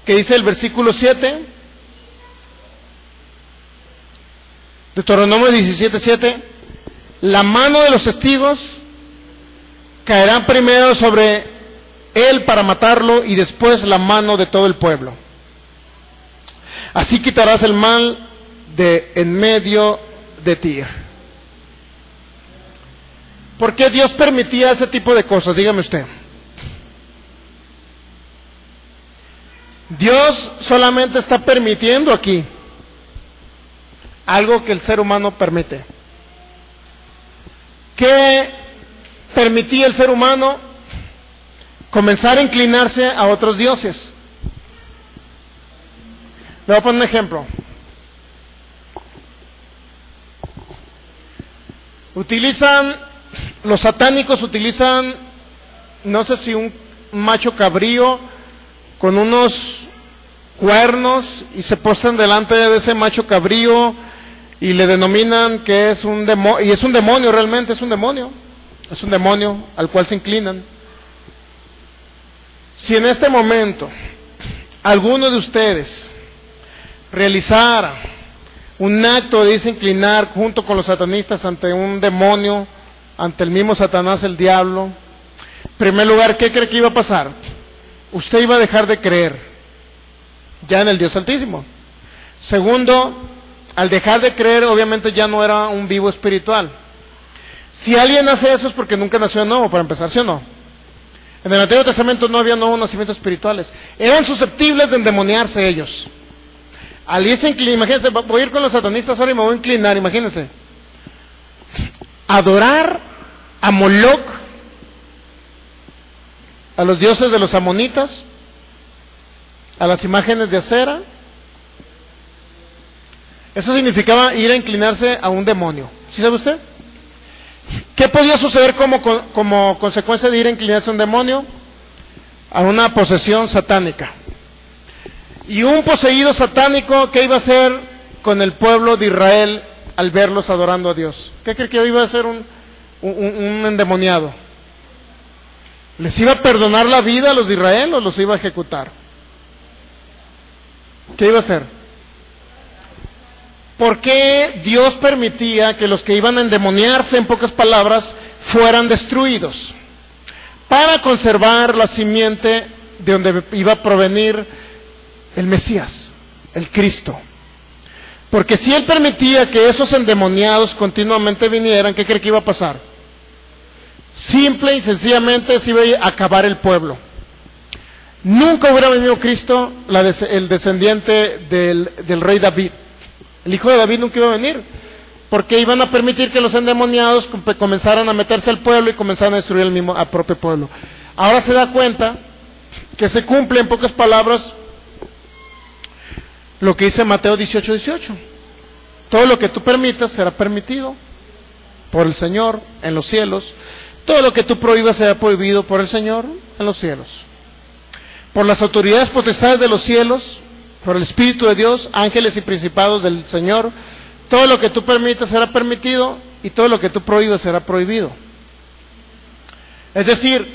que dice el versículo 7, Deuteronomio 17:7, la mano de los testigos caerá primero sobre él para matarlo, y después la mano de todo el pueblo. Así quitarás el mal de en medio de ti. ¿Por qué Dios permitía ese tipo de cosas? Dígame usted. Dios solamente está permitiendo aquí algo que el ser humano permite. ¿Qué permitía el ser humano? Comenzar a inclinarse a otros dioses. Le voy a poner un ejemplo. Los satánicos utilizan, no sé si un macho cabrío con unos cuernos, y se postran delante de ese macho cabrío y le denominan que es un demonio, y es un demonio, realmente es un demonio al cual se inclinan. Si en este momento alguno de ustedes realizara un acto de irse a inclinar junto con los satanistas ante un demonio, ante el mismo Satanás, el diablo, en primer lugar, ¿qué cree que iba a pasar? Usted iba a dejar de creer ya en el Dios Altísimo. Segundo, al dejar de creer, obviamente ya no era un vivo espiritual. Si alguien hace eso es porque nunca nació de nuevo, para empezar, ¿sí o no? En el Antiguo Testamento no había nuevos nacimientos espirituales. Eran susceptibles de endemoniarse ellos. Al irse a inclinar, imagínense, voy a ir con los satanistas ahora y me voy a inclinar, imagínense. Adorar a Moloch, a los dioses de los amonitas, a las imágenes de acera. Eso significaba ir a inclinarse a un demonio. ¿Sí sabe usted? ¿Qué podía suceder como consecuencia de ir a inclinarse a un demonio? A una posesión satánica. Y un poseído satánico, ¿qué iba a hacer con el pueblo de Israel al verlos adorando a Dios? ¿Qué cree que iba a hacer un endemoniado? ¿Les iba a perdonar la vida a los de Israel o los iba a ejecutar? ¿Qué iba a hacer? ¿Por qué Dios permitía que los que iban a endemoniarse, en pocas palabras, fueran destruidos? Para conservar la simiente de donde iba a provenir el Mesías, el Cristo. Porque si Él permitía que esos endemoniados continuamente vinieran, ¿qué cree que iba a pasar? Simple y sencillamente se iba a acabar el pueblo. Nunca hubiera venido Cristo, el descendiente del rey David. El hijo de David nunca iba a venir, porque iban a permitir que los endemoniados comenzaran a meterse al pueblo y comenzaran a destruir al propio pueblo. Ahora se da cuenta que se cumple, en pocas palabras, lo que dice Mateo 18:18. Todo lo que tú permitas será permitido por el Señor en los cielos. Todo lo que tú prohíbas será prohibido por el Señor en los cielos. por las autoridades potestades de los cielos, por el Espíritu de Dios, ángeles y principados del Señor. Todo lo que tú permitas será permitido y todo lo que tú prohíbas será prohibido. Es decir,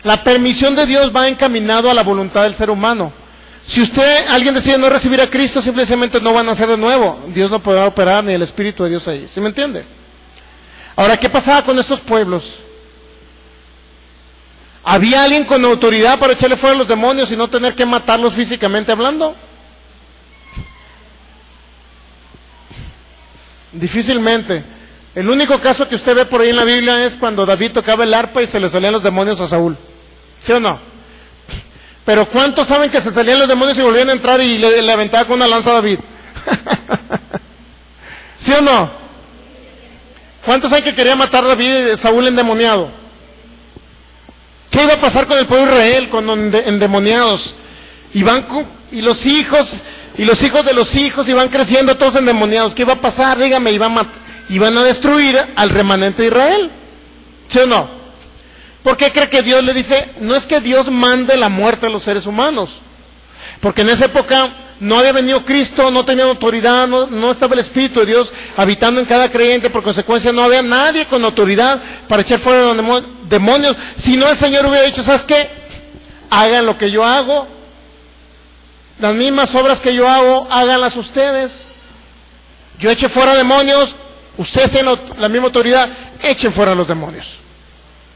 la permisión de Dios va encaminado a la voluntad del ser humano. Si alguien decide no recibir a Cristo, simplemente no van a nacer de nuevo. Dios no podrá operar ni el Espíritu de Dios ahí. ¿Sí me entiende? Ahora, ¿qué pasaba con estos pueblos? ¿Había alguien con autoridad para echarle fuera a los demonios y no tener que matarlos físicamente hablando? Difícilmente. El único caso que usted ve por ahí en la Biblia es cuando David tocaba el arpa y se le salían los demonios a Saúl. ¿Sí o no? Pero ¿cuántos saben que se salían los demonios y volvían a entrar y le aventaba con una lanza a David? ¿Sí o no? ¿Cuántos saben que quería matar a David, Saúl endemoniado? ¿Qué iba a pasar con el pueblo de Israel, con endemoniados? Y los hijos de los hijos iban creciendo todos endemoniados. ¿Qué iba a pasar? Dígame, iban a destruir al remanente de Israel. ¿Sí o no? ¿Por qué cree que Dios le dice? No es que Dios mande la muerte a los seres humanos, porque en esa época no había venido Cristo, no tenían autoridad, no estaba el Espíritu de Dios habitando en cada creyente, por consecuencia no había nadie con autoridad para echar fuera a los demonios. Si no, el Señor hubiera dicho, ¿sabes qué? Hagan lo que yo hago, las mismas obras que yo hago, háganlas ustedes. Yo eche fuera demonios, ustedes tienen la misma autoridad, echen fuera los demonios.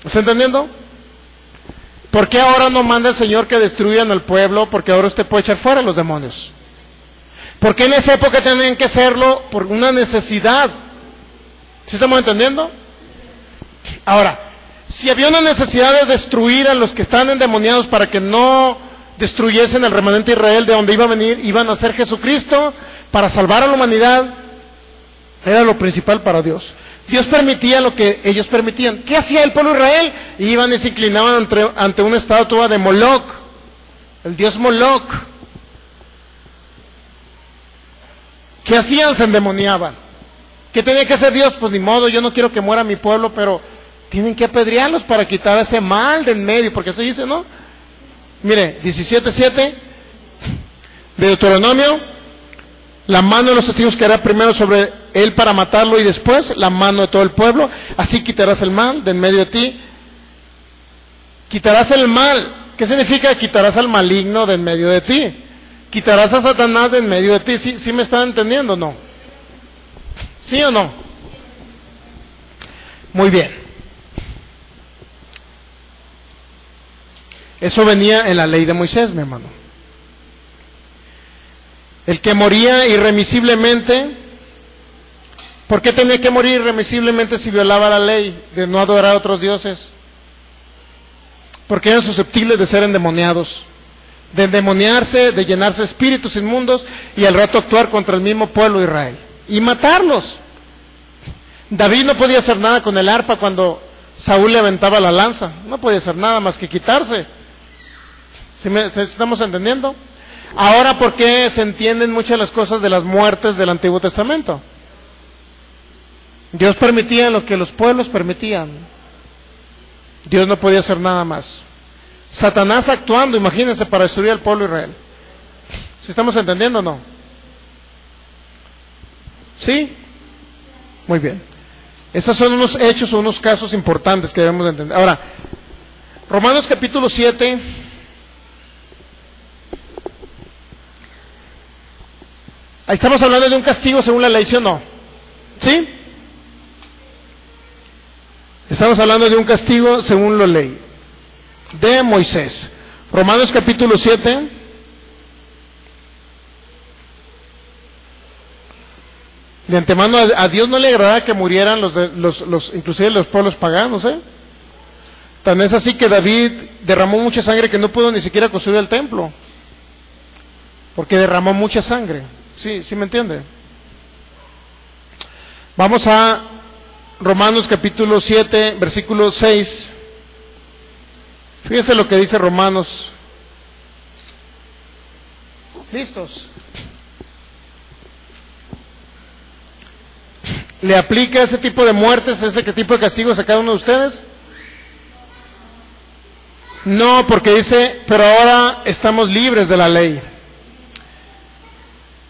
¿Está entendiendo? ¿Por qué ahora no manda el Señor que destruyan al pueblo? Porque ahora usted puede echar fuera los demonios. ¿Por qué en esa época tenían que hacerlo? Por una necesidad. ¿Sí estamos entendiendo? Ahora, si había una necesidad de destruir a los que están endemoniados para que no destruyesen el remanente de Israel, de donde iba a venir, iban a ser Jesucristo para salvar a la humanidad, era lo principal para Dios. Dios permitía lo que ellos permitían. ¿Qué hacía el pueblo de Israel? Iban y se inclinaban ante una estatua de Moloc, el dios Moloc. ¿Qué hacían? Se endemoniaban. ¿Qué tenía que hacer Dios? Pues ni modo, yo no quiero que muera mi pueblo, pero tienen que apedrearlos para quitar ese mal del medio, porque así dice, ¿no? Mire, 17:7 de Deuteronomio. La mano de los testigos caerá primero sobre él para matarlo y después la mano de todo el pueblo. Así quitarás el mal de en medio de ti. Quitarás el mal. ¿Qué significa? Quitarás al maligno de en medio de ti. Quitarás a Satanás de en medio de ti. ¿Sí me están entendiendo o no? ¿Sí o no? Muy bien. Eso venía en la ley de Moisés, mi hermano. El que moría irremisiblemente, ¿por qué tenía que morir irremisiblemente si violaba la ley de no adorar a otros dioses? Porque eran susceptibles de ser endemoniados, de endemoniarse, de llenarse de espíritus inmundos y al rato actuar contra el mismo pueblo de Israel y matarlos. David no podía hacer nada con el arpa cuando Saúl le aventaba la lanza, no podía hacer nada más que quitarse. ¿Sí estamos entendiendo? Ahora, ¿por qué se entienden muchas de las cosas de las muertes del Antiguo Testamento? Dios permitía lo que los pueblos permitían. Dios no podía hacer nada más. Satanás actuando, imagínense, para destruir al pueblo de Israel. ¿Sí estamos entendiendo o no? ¿Sí? Muy bien. Esos son unos hechos o unos casos importantes que debemos de entender. Ahora, Romanos capítulo 7... Ahí estamos hablando de un castigo según la ley, ¿sí o no? ¿Sí? Estamos hablando de un castigo según la ley de Moisés. Romanos capítulo 7. De antemano a Dios no le agradaba que murieran inclusive los pueblos paganos, ¿eh? Tan es así que David derramó mucha sangre que no pudo ni siquiera construir el templo, porque derramó mucha sangre. ¿Sí me entiende? Vamos a Romanos capítulo 7, versículo 6. Fíjense lo que dice Romanos. ¿Listos? ¿Le aplica ese tipo de muertes, ese tipo de castigos a cada uno de ustedes? No, porque dice, pero ahora estamos libres de la ley.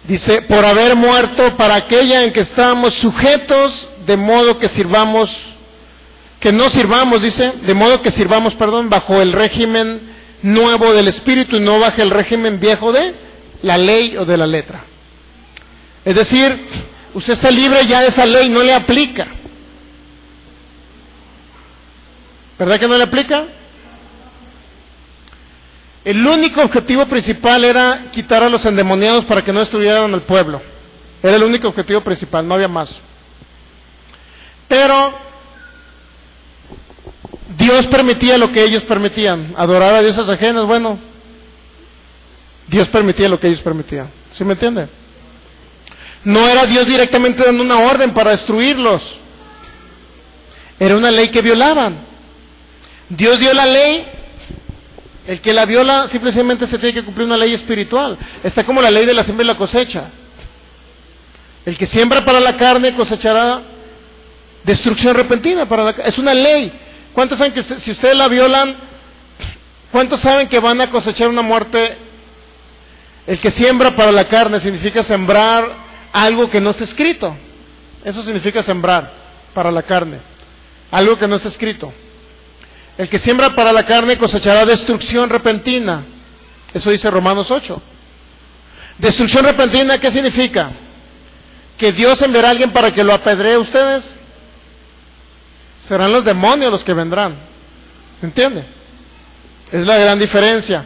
Dice, por haber muerto para aquella en que estábamos sujetos, de modo que sirvamos, que no sirvamos, dice, de modo que sirvamos, bajo el régimen nuevo del Espíritu y no bajo el régimen viejo de la ley o de la letra. Es decir, usted está libre ya de esa ley, no le aplica. ¿Verdad que no le aplica? El único objetivo principal era quitar a los endemoniados para que no destruyeran al pueblo. Era el único objetivo principal, no había más. Pero Dios permitía lo que ellos permitían. Adorar a dioses ajenos, bueno, Dios permitía lo que ellos permitían. ¿Sí me entiende? No era Dios directamente dando una orden para destruirlos. Era una ley que violaban. Dios dio la ley. El que la viola simplemente se tiene que cumplir una ley espiritual. Está como la ley de la siembra y la cosecha. El que siembra para la carne cosechará destrucción repentina para la carne. Es una ley. ¿Cuántos saben que si ustedes la violan, cuántos saben que van a cosechar una muerte? El que siembra para la carne significa sembrar algo que no está escrito. Eso significa sembrar para la carne. Algo que no está escrito. El que siembra para la carne cosechará destrucción repentina. Eso dice Romanos 8. Destrucción repentina, ¿qué significa? Que Dios enviará a alguien para que lo apedree a ustedes. Serán los demonios los que vendrán. ¿Entiende? Es la gran diferencia.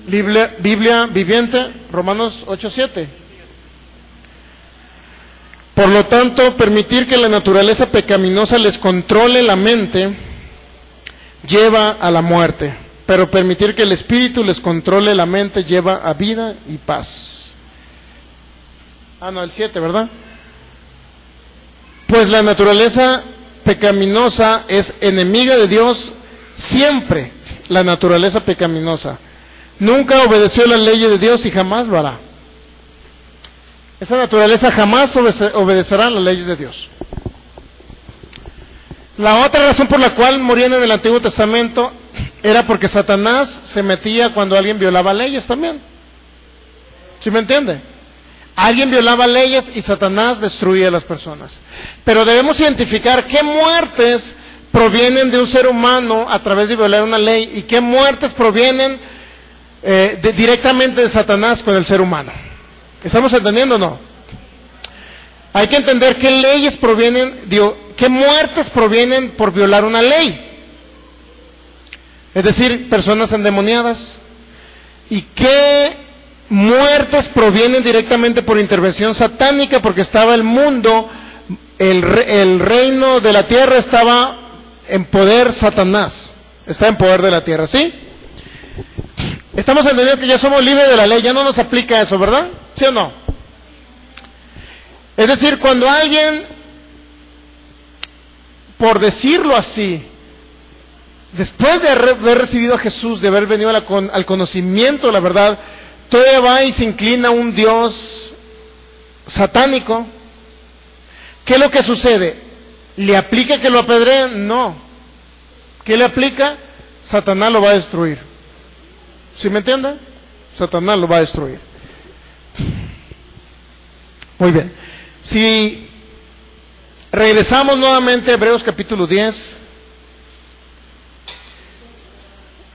Biblia viviente, Romanos 8:7. Por lo tanto, permitir que la naturaleza pecaminosa les controle la mente lleva a la muerte, pero permitir que el espíritu les controle la mente lleva a vida y paz. El 7, ¿verdad? Pues la naturaleza pecaminosa es enemiga de Dios siempre. La naturaleza pecaminosa nunca obedeció las leyes de Dios y jamás lo hará. Esa naturaleza jamás obedecerá las leyes de Dios. La otra razón por la cual morían en el Antiguo Testamento era porque Satanás se metía cuando alguien violaba leyes también. ¿Sí me entiende? Alguien violaba leyes y Satanás destruía a las personas. Pero debemos identificar qué muertes provienen de un ser humano a través de violar una ley y qué muertes provienen directamente de Satanás con el ser humano. ¿Estamos entendiendo o no? Hay que entender qué leyes provienen, qué muertes provienen por violar una ley. Es decir, personas endemoniadas. Y qué muertes provienen directamente por intervención satánica, porque estaba el mundo, el reino de la tierra estaba en poder Satanás. Está en poder de la tierra, ¿sí? Estamos entendiendo que ya somos libres de la ley, ya no nos aplica eso, ¿verdad? ¿Sí o no? Es decir, cuando alguien, por decirlo así, después de haber recibido a Jesús, de haber venido al conocimiento de la verdad, todavía va y se inclina a un Dios satánico, ¿qué es lo que sucede? ¿Le aplica que lo apedreen? No. ¿Qué le aplica? Satanás lo va a destruir. ¿Sí me entienden? Satanás lo va a destruir. Muy bien. Si regresamos nuevamente a Hebreos capítulo 10.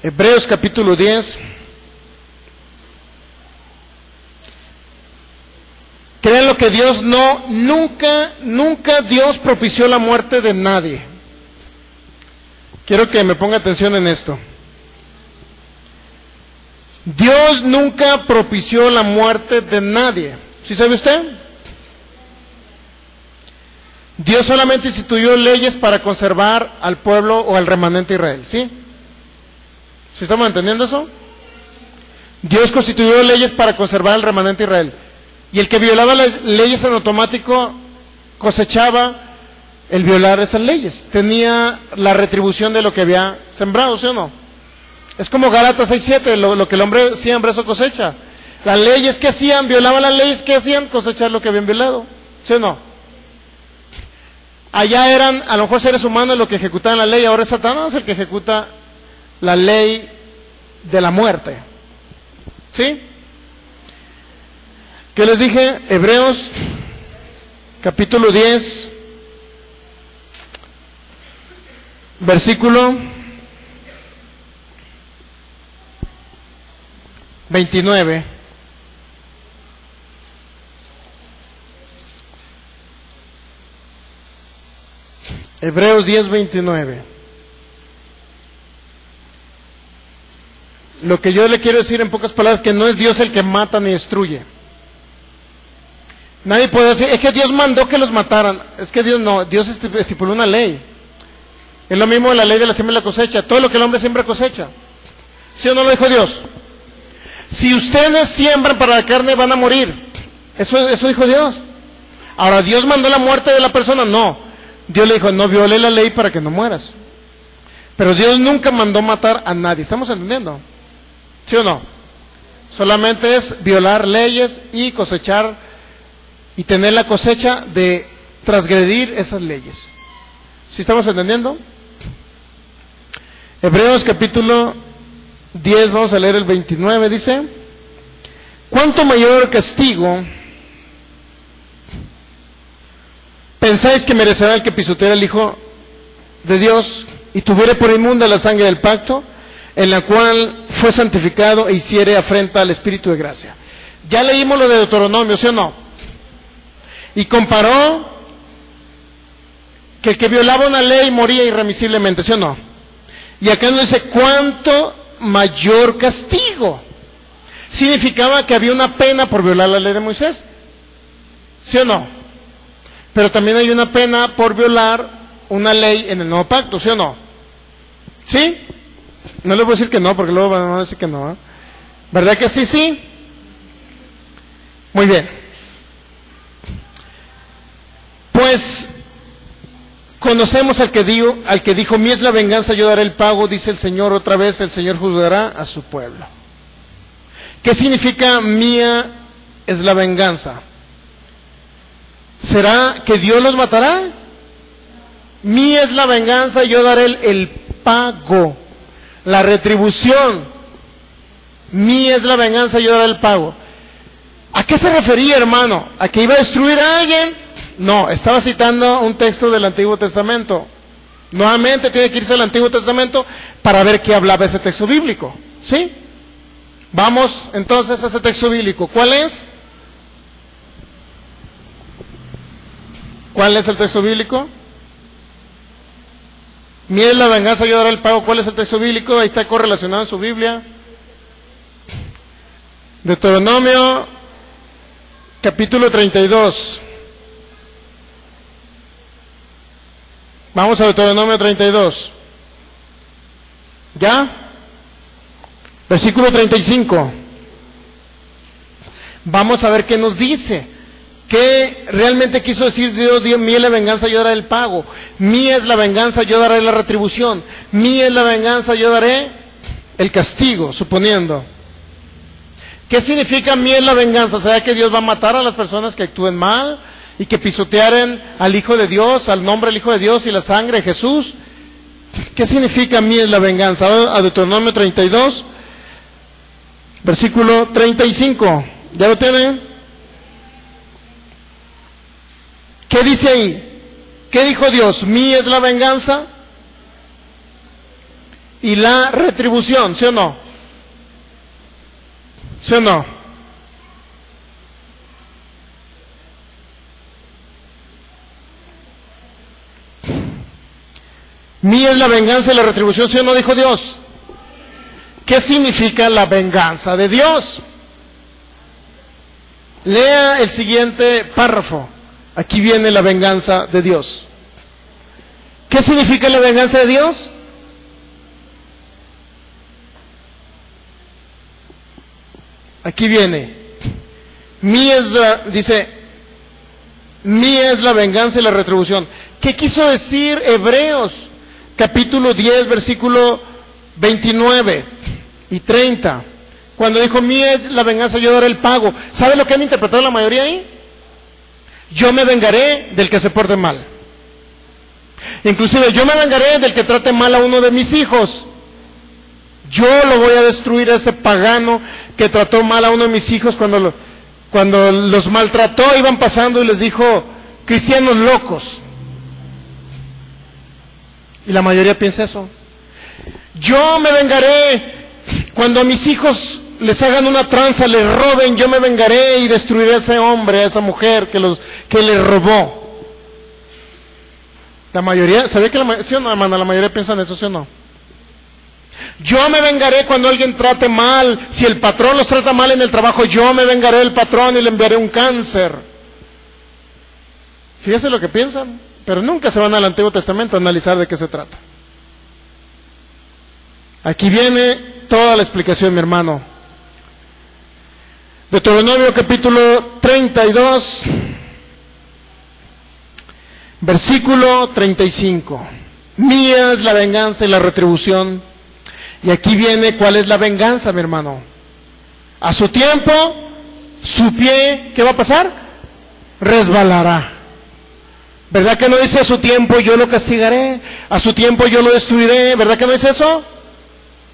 Hebreos capítulo 10. Crean lo que Dios nunca Dios propició la muerte de nadie. Quiero que me ponga atención en esto. Dios nunca propició la muerte de nadie. ¿Sí sabe usted? Dios solamente instituyó leyes para conservar al pueblo o al remanente de Israel. ¿Sí? ¿Sí estamos entendiendo eso? Dios constituyó leyes para conservar al remanente de Israel. Y el que violaba las leyes en automático cosechaba el violar esas leyes. Tenía la retribución de lo que había sembrado, ¿sí o no? Es como Gálatas 6:7, lo que el hombre siembra, eso cosecha. Las leyes que hacían, violaban las leyes que hacían, cosechar lo que habían violado, ¿sí o no? Allá eran a lo mejor seres humanos los que ejecutaban la ley, ahora es Satanás el que ejecuta la ley de la muerte. ¿Sí? ¿Qué les dije? Hebreos, capítulo 10, versículo 29. Hebreos 10, 29. Lo que yo le quiero decir en pocas palabras es que no es Dios el que mata ni destruye. Nadie puede decir, es que Dios mandó que los mataran. Es que Dios no, Dios estipuló una ley. Es lo mismo la ley de la siembra y la cosecha. Todo lo que el hombre siembra cosecha. ¿Sí o no lo dijo Dios? Si ustedes siembran para la carne van a morir. Eso dijo Dios. Ahora, ¿Dios mandó la muerte de la persona? No. Dios le dijo, no viole la ley para que no mueras. Pero Dios nunca mandó matar a nadie. ¿Estamos entendiendo? ¿Sí o no? Solamente es violar leyes y cosechar y tener la cosecha de transgredir esas leyes. ¿Sí estamos entendiendo? Hebreos capítulo 10, vamos a leer el 29, dice: ¿cuánto mayor castigo pensáis que merecerá el que pisoteara al Hijo de Dios y tuviere por inmunda la sangre del pacto, en la cual fue santificado e hiciere afrenta al Espíritu de gracia? Ya leímos lo de Deuteronomio, ¿sí o no? Y comparó que el que violaba una ley moría irremisiblemente, ¿sí o no? Y acá nos dice, ¿cuánto mayor castigo? Significaba que había una pena por violar la ley de Moisés, ¿sí o no? Pero también hay una pena por violar una ley en el nuevo pacto, ¿sí o no? ¿Sí? No les voy a decir que no, porque luego van a decir que no, ¿eh? ¿Verdad que sí, sí? Muy bien. Pues conocemos al que dijo, mía es la venganza, yo daré el pago, dice el Señor. Otra vez el Señor juzgará a su pueblo. ¿Qué significa mía es la venganza? ¿Será que Dios los matará? Mía es la venganza, yo daré el pago, la retribución. Mía es la venganza, yo daré el pago. ¿A qué se refería, hermano? ¿A que iba a destruir a alguien? No, estaba citando un texto del Antiguo Testamento. Nuevamente tiene que irse al Antiguo Testamento para ver qué hablaba ese texto bíblico. ¿Sí? Vamos entonces a ese texto bíblico. ¿Cuál es? ¿Cuál es el texto bíblico? Mía es la venganza, yo daré el pago. ¿Cuál es el texto bíblico? Ahí está correlacionado en su Biblia. Deuteronomio, capítulo 32. Vamos a Deuteronomio 32. ¿Ya? Versículo 35. Vamos a ver qué nos dice. ¿Qué realmente quiso decir Dios? Dios, mía es la venganza, yo daré el pago. Mía es la venganza, yo daré la retribución. Mía es la venganza, yo daré el castigo, suponiendo. ¿Qué significa mía es la venganza? ¿Será que Dios va a matar a las personas que actúen mal y que pisotearen al Hijo de Dios, al nombre del Hijo de Dios y la sangre de Jesús? ¿Qué significa mía es la venganza? A Deuteronomio 32, versículo 35. ¿Ya lo tienen? ¿Qué dice ahí? ¿Qué dijo Dios? Mía es la venganza y la retribución, ¿sí o no? ¿Sí o no? Mía es la venganza y la retribución, ¿sí o no? Dijo Dios. ¿Qué significa la venganza de Dios? Lea el siguiente párrafo. Aquí viene la venganza de Dios. ¿Qué significa la venganza de Dios? Aquí viene. Mía es dice, mía es la venganza y la retribución. ¿Qué quiso decir Hebreos? Capítulo 10, versículo 29 y 30. Cuando dijo, mía es la venganza, yo daré el pago. ¿Sabe lo que han interpretado la mayoría ahí? Yo me vengaré del que se porte mal. Inclusive yo me vengaré del que trate mal a uno de mis hijos. Yo lo voy a destruir a ese pagano que trató mal a uno de mis hijos cuando los maltrató, iban pasando y les dijo, cristianos locos. Y la mayoría piensa eso. Yo me vengaré cuando a mis hijos les hagan una tranza, les roben, yo me vengaré y destruiré a ese hombre, a esa mujer que les robó. La mayoría, ¿sabía que sí o no, hermana? La mayoría piensan eso, ¿sí o no? Yo me vengaré cuando alguien trate mal, si el patrón los trata mal en el trabajo, yo me vengaré del patrón y le enviaré un cáncer. Fíjense lo que piensan, pero nunca se van al Antiguo Testamento a analizar de qué se trata. Aquí viene toda la explicación, mi hermano. Deuteronomio capítulo 32, versículo 35. Mía es la venganza y la retribución. Y aquí viene cuál es la venganza, mi hermano. A su tiempo, su pie, ¿qué va a pasar? Resbalará. ¿Verdad que no dice a su tiempo yo lo castigaré? A su tiempo yo lo destruiré. ¿Verdad que no dice eso?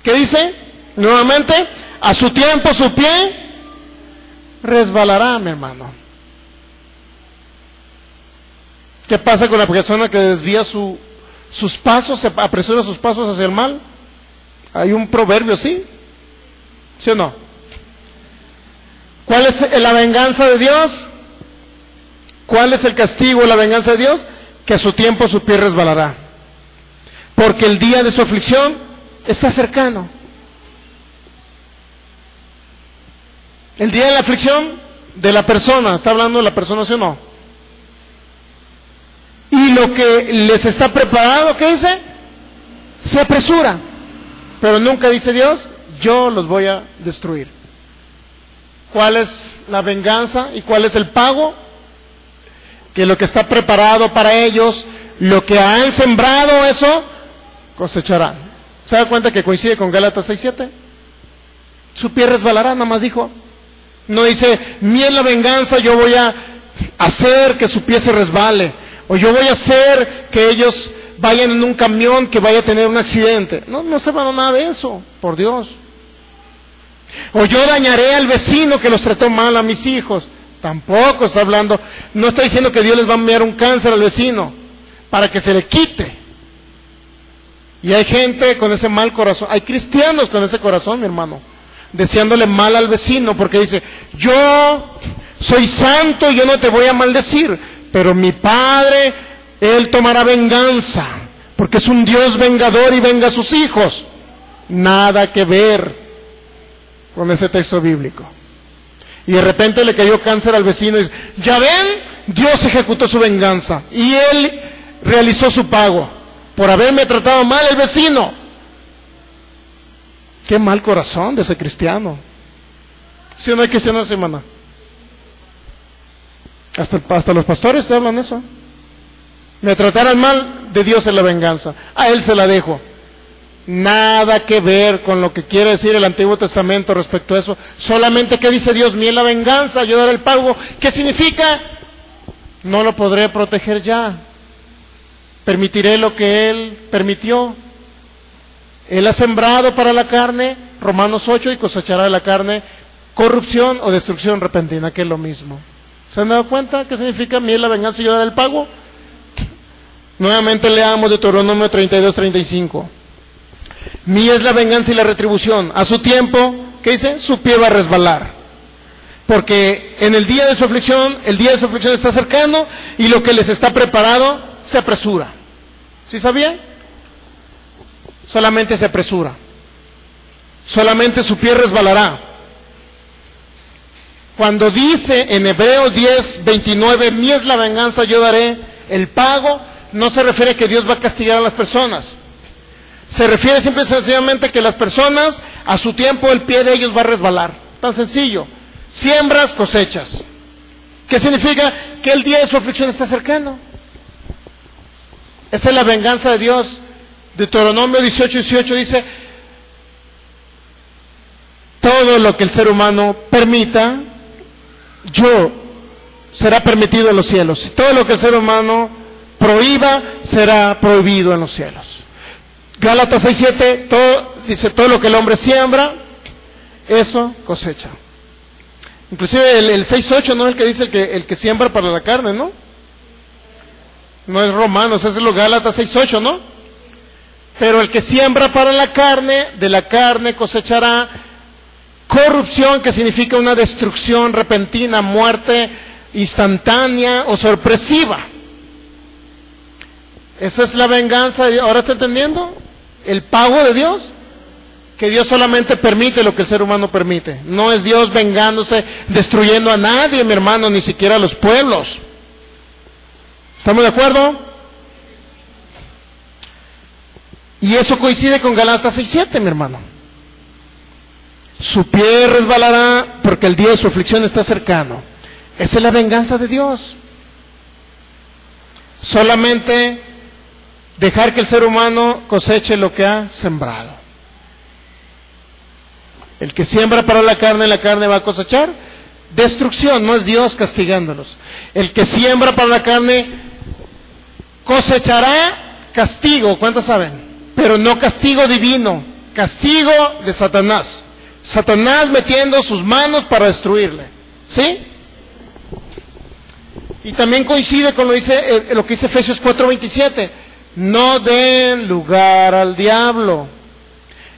¿Qué dice? Nuevamente, a su tiempo su pie resbalará, mi hermano. ¿Qué pasa con la persona que desvía sus pasos, se apresura sus pasos hacia el mal? Hay un proverbio, ¿sí? ¿Sí o no? ¿Cuál es la venganza de Dios? ¿Cuál es el castigo, la venganza de Dios? Que a su tiempo su pie resbalará. Porque el día de su aflicción está cercano. El día de la aflicción de la persona, ¿está hablando de la persona, sí o no? Y lo que les está preparado, ¿qué dice? Se apresura. Pero nunca dice Dios, yo los voy a destruir. ¿Cuál es la venganza y cuál es el pago? Que lo que está preparado para ellos, lo que han sembrado, eso cosecharán. ¿Se da cuenta que coincide con Gálatas 6:7? Su pie resbalará, nada más dijo. No dice, mía es la venganza, yo voy a hacer que su pie se resbale. O yo voy a hacer que ellos vayan en un camión que vaya a tener un accidente. No se va a nada de eso, por Dios. O yo dañaré al vecino que los trató mal a mis hijos. Tampoco está hablando, no está diciendo que Dios les va a enviar un cáncer al vecino para que se le quite. Y hay gente con ese mal corazón, hay cristianos con ese corazón, mi hermano, deseándole mal al vecino porque dice, yo soy santo y yo no te voy a maldecir, pero mi Padre, Él tomará venganza, porque es un Dios vengador y venga a sus hijos. Nada que ver con ese texto bíblico. Y de repente le cayó cáncer al vecino y dice, ya ven, Dios ejecutó su venganza y Él realizó su pago por haberme tratado mal el vecino. Qué mal corazón de ese cristiano. ¿Sí o no hay cristianos, hermana? Hasta los pastores te hablan eso. Me trataran mal, de Dios es la venganza, a Él se la dejo. Nada que ver con lo que quiere decir el Antiguo Testamento respecto a eso. Solamente que dice Dios, mía es la venganza, yo daré el pago. ¿Qué significa? No lo podré proteger ya. Permitiré lo que Él permitió. Él ha sembrado para la carne, Romanos 8, y cosechará de la carne corrupción o destrucción repentina, que es lo mismo. ¿Se han dado cuenta qué significa mía es la venganza y yo daré el pago? Nuevamente leamos Deuteronomio 32:35. Mía es la venganza y la retribución. A su tiempo, ¿qué dice? Su pie va a resbalar. Porque en el día de su aflicción, el día de su aflicción está cercano y lo que les está preparado se apresura. ¿Sí sabían? Solamente se apresura. Solamente su pie resbalará. Cuando dice en Hebreos 10:29, mía es la venganza, yo daré el pago, no se refiere a que Dios va a castigar a las personas. Se refiere simple y sencillamente que las personas, a su tiempo, el pie de ellos va a resbalar. Tan sencillo. Siembras, cosechas. ¿Qué significa? Que el día de su aflicción está cercano. Esa es la venganza de Dios. Deuteronomio 18:18 dice, todo lo que el ser humano permita, será permitido en los cielos. Todo lo que el ser humano prohíba, será prohibido en los cielos. Gálatas 6:7, dice, todo lo que el hombre siembra, eso cosecha. Inclusive el 6:8, ¿no? El que dice el que siembra para la carne, ¿no? No es Romanos, es lo Gálatas 6:8, ¿no? Pero el que siembra para la carne, de la carne cosechará corrupción, que significa una destrucción repentina, muerte instantánea o sorpresiva. Esa es la venganza. ¿Ahora está entendiendo? El pago de Dios, que Dios solamente permite lo que el ser humano permite. No es Dios vengándose, destruyendo a nadie, mi hermano, ni siquiera a los pueblos. ¿Estamos de acuerdo? Y eso coincide con Gálatas 6:7, mi hermano. Su pie resbalará porque el día de su aflicción está cercano. Esa es la venganza de Dios. Solamente dejar que el ser humano coseche lo que ha sembrado. El que siembra para la carne va a cosechar destrucción, no es Dios castigándolos. El que siembra para la carne cosechará castigo, ¿cuántos saben? Pero no castigo divino, castigo de Satanás. Satanás metiendo sus manos para destruirle, ¿sí? Y también coincide con lo que dice Efesios 4:27. No den lugar al diablo.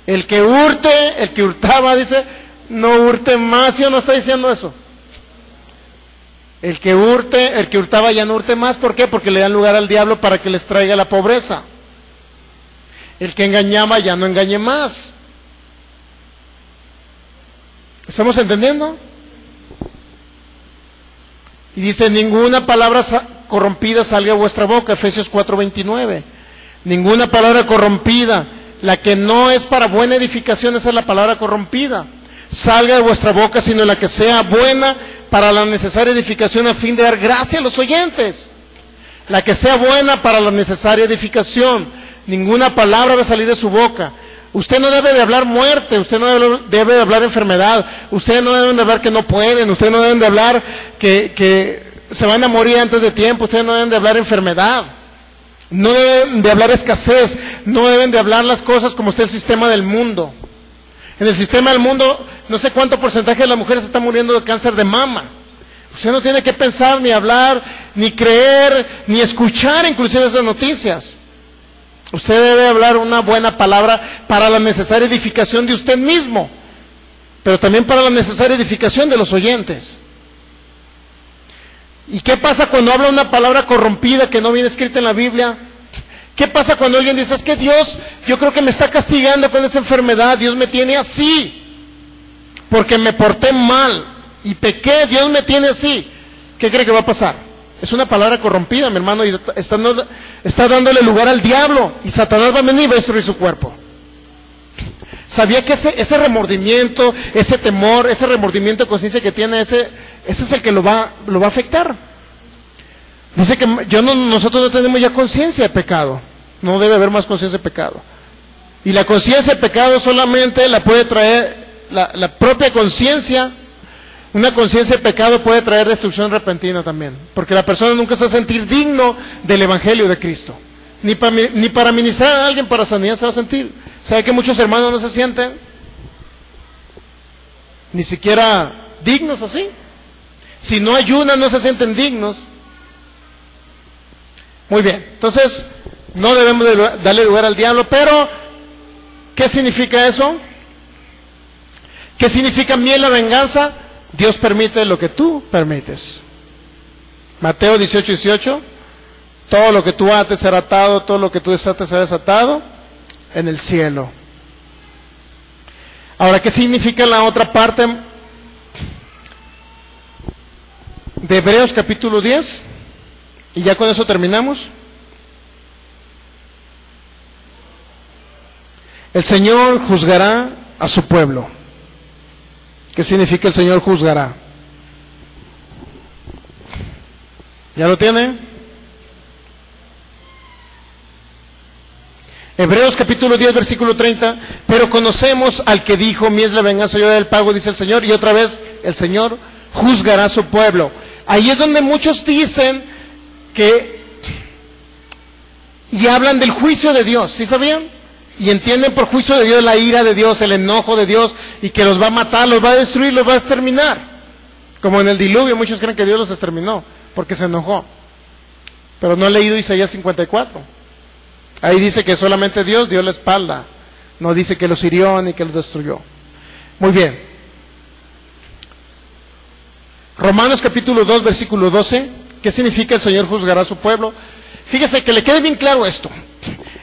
El que hurtaba, dice, no hurte más. ¿Sí o no está diciendo eso? El que hurtaba ya no hurte más. ¿Por qué? Porque le dan lugar al diablo para que les traiga la pobreza. El que engañaba ya no engañe más. ¿Estamos entendiendo? Y dice, ninguna palabra corrompida salga de vuestra boca, Efesios 4:29. Ninguna palabra corrompida, la que no es para buena edificación, esa es la palabra corrompida, salga de vuestra boca, sino la que sea buena para la necesaria edificación, a fin de dar gracia a los oyentes. La que sea buena para la necesaria edificación. Ninguna palabra va a salir de su boca. Usted no debe de hablar muerte, usted no debe de hablar enfermedad, ustedes no deben de hablar que no pueden, ustedes no deben de hablar que se van a morir antes de tiempo, ustedes no deben de hablar enfermedad, no deben de hablar escasez, no deben de hablar las cosas como está el sistema del mundo. En el sistema del mundo, no sé cuánto porcentaje de las mujeres está muriendo de cáncer de mama. Usted no tiene que pensar, ni hablar, ni creer, ni escuchar inclusive esas noticias. Usted debe hablar una buena palabra para la necesaria edificación de usted mismo, pero también para la necesaria edificación de los oyentes. ¿Y qué pasa cuando habla una palabra corrompida que no viene escrita en la Biblia? ¿Qué pasa cuando alguien dice, es que Dios, yo creo que me está castigando con esta enfermedad, Dios me tiene así, porque me porté mal y pequé, Dios me tiene así? ¿Qué cree que va a pasar? Es una palabra corrompida, mi hermano, y está dándole lugar al diablo, y Satanás va a venir y va a destruir su cuerpo. ¿Sabía que ese remordimiento, ese temor, ese remordimiento de conciencia que tiene, ese es el que lo va a afectar? Dice que nosotros no tenemos ya conciencia de pecado, no debe haber más conciencia de pecado. Y la conciencia de pecado solamente la puede traer la propia conciencia. Una conciencia de pecado puede traer destrucción repentina también, porque la persona nunca se va a sentir digno del Evangelio de Cristo, ni para ministrar a alguien para sanidad se va a sentir. ¿Sabe que muchos hermanos no se sienten ni siquiera dignos así? Si no ayunan no se sienten dignos. Muy bien, entonces no debemos de darle lugar al diablo, pero ¿qué significa eso? ¿Qué significa miel la venganza? Dios permite lo que tú permites. Mateo 18:18. Todo lo que tú ates será atado, todo lo que tú desates será desatado en el cielo. Ahora, ¿qué significa la otra parte de Hebreos capítulo 10? Y ya con eso terminamos. El Señor juzgará a su pueblo. ¿Qué significa el Señor juzgará? ¿Ya lo tiene? Hebreos capítulo 10, versículo 30. Pero conocemos al que dijo, mía es la venganza, yo daré el pago, dice el Señor. Y otra vez, el Señor juzgará a su pueblo. Ahí es donde muchos dicen que y hablan del juicio de Dios, ¿sí sabían? Y entienden por juicio de Dios la ira de Dios, el enojo de Dios, y que los va a matar, los va a destruir, los va a exterminar. Como en el diluvio, muchos creen que Dios los exterminó, porque se enojó. Pero no he leído Isaías 54. Ahí dice que solamente Dios dio la espalda. No dice que los hirió ni que los destruyó. Muy bien. Romanos capítulo 2, versículo 12. ¿Qué significa el Señor juzgará a su pueblo? Fíjese que le quede bien claro esto.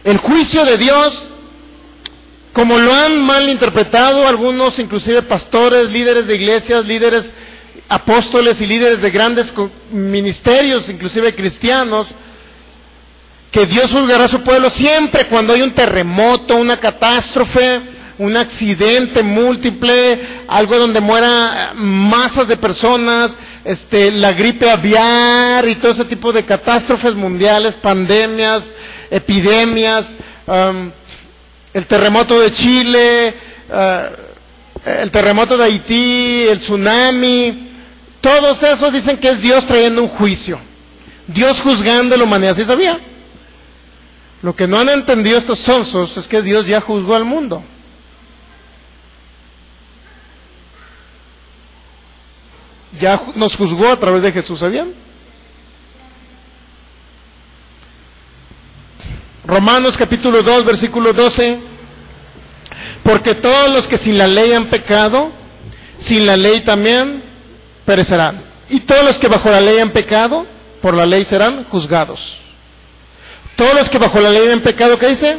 El juicio de Dios, como lo han malinterpretado algunos, inclusive pastores, líderes de iglesias, líderes apóstoles y líderes de grandes ministerios, inclusive cristianos, que Dios juzgará a su pueblo siempre cuando hay un terremoto, una catástrofe, un accidente múltiple, algo donde mueran masas de personas, la gripe aviar y todo ese tipo de catástrofes mundiales, pandemias, epidemias, el terremoto de Chile, el terremoto de Haití, el tsunami. Todos esos dicen que es Dios trayendo un juicio, Dios juzgando a la humanidad. ¿Sí sabía? Lo que no han entendido estos sonsos es que Dios ya juzgó al mundo. Ya nos juzgó a través de Jesús, ¿sabían? Romanos capítulo 2, versículo 12. Porque todos los que sin la ley han pecado, sin la ley también perecerán. Y todos los que bajo la ley han pecado, por la ley serán juzgados. Todos los que bajo la ley han pecado, ¿qué dice?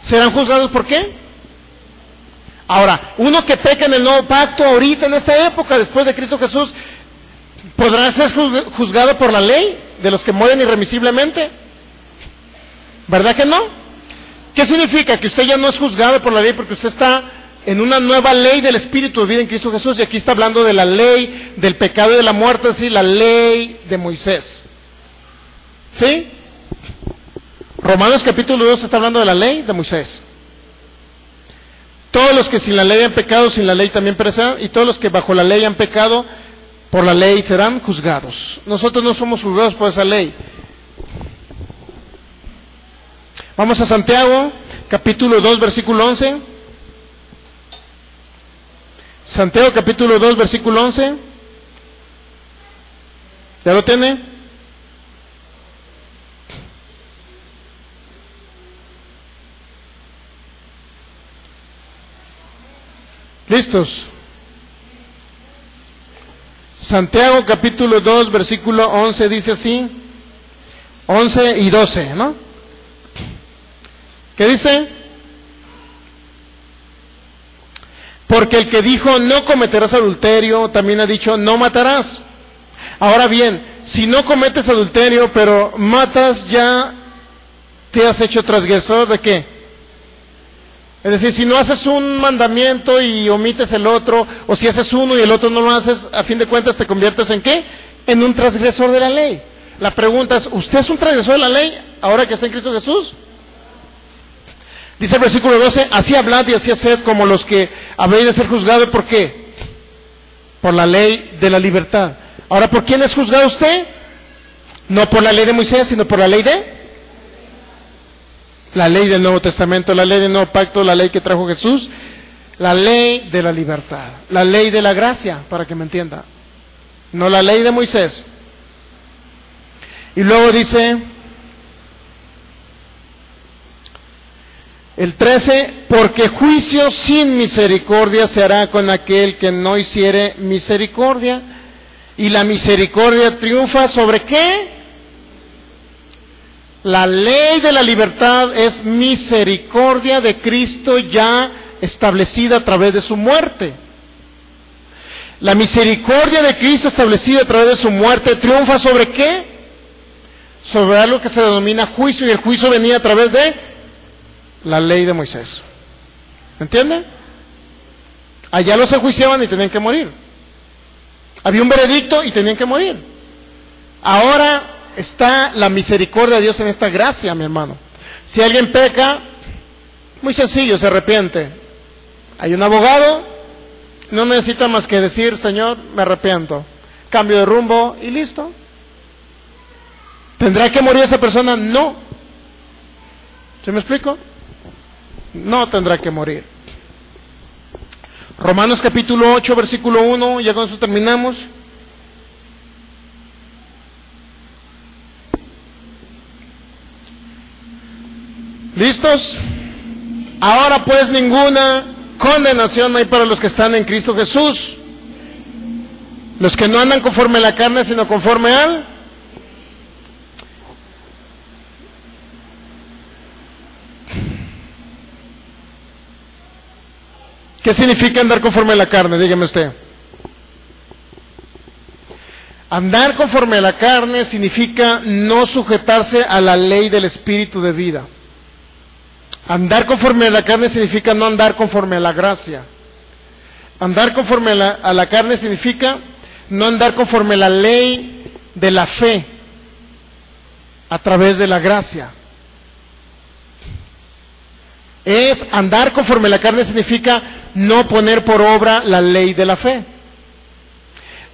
Serán juzgados, ¿por qué? Ahora, uno que peca en el nuevo pacto, ahorita en esta época, después de Cristo Jesús, ¿podrá ser juzgado por la ley de los que mueren irremisiblemente? ¿Verdad que no? ¿Qué significa? Que usted ya no es juzgado por la ley porque usted está en una nueva ley del Espíritu de vida en Cristo Jesús, y aquí está hablando de la ley del pecado y de la muerte, es decir, la ley de Moisés. ¿Sí? Romanos capítulo 2 está hablando de la ley de Moisés. Todos los que sin la ley han pecado, sin la ley también perecerán, y todos los que bajo la ley han pecado, por la ley serán juzgados. Nosotros no somos juzgados por esa ley. Vamos a Santiago, capítulo 2, versículo 11. Santiago, capítulo 2, versículo 11. ¿Ya lo tiene? ¿Listos? Santiago capítulo 2 versículo 11 dice así, 11 y 12, ¿no? ¿Qué dice? Porque el que dijo no cometerás adulterio, también ha dicho no matarás. Ahora bien, si no cometes adulterio, pero matas, ya te has hecho transgresor ¿de qué? Es decir, si no haces un mandamiento y omites el otro, o si haces uno y el otro no lo haces, a fin de cuentas te conviertes ¿en qué? En un transgresor de la ley. La pregunta es, ¿usted es un transgresor de la ley ahora que está en Cristo Jesús? Dice el versículo 12, así hablad y así haced como los que habéis de ser juzgados, ¿por qué? Por la ley de la libertad. Ahora, ¿por quién es juzgado usted? No por la ley de Moisés, sino por la ley de... La ley del Nuevo Testamento, la ley del Nuevo Pacto, la ley que trajo Jesús, la ley de la libertad, la ley de la gracia, para que me entienda, no la ley de Moisés. Y luego dice el 13, porque juicio sin misericordia se hará con aquel que no hiciere misericordia, y la misericordia triunfa ¿sobre qué? La ley de la libertad es misericordia de Cristo ya establecida a través de su muerte. La misericordia de Cristo establecida a través de su muerte triunfa ¿sobre qué? Sobre algo que se denomina juicio, y el juicio venía a través de la ley de Moisés. ¿Entiende? Allá los enjuiciaban y tenían que morir. Había un veredicto y tenían que morir. Ahora está la misericordia de Dios en esta gracia, mi hermano. Si alguien peca, muy sencillo, se arrepiente. Hay un abogado, no necesita más que decir, Señor, me arrepiento, cambio de rumbo y listo. ¿Tendrá que morir esa persona? No. ¿Se me explico? No tendrá que morir. Romanos capítulo 8, versículo 1, ya con eso terminamos. ¿Listos? Ahora pues ninguna condenación hay para los que están en Cristo Jesús, los que no andan conforme a la carne, sino conforme al... ¿Qué significa andar conforme a la carne? Dígame usted. Andar conforme a la carne significa no sujetarse a la ley del Espíritu de vida. Andar conforme a la carne significa no andar conforme a la gracia. Andar conforme a la carne significa no andar conforme a la ley de la fe a través de la gracia. Andar conforme a la carne significa no poner por obra la ley de la fe.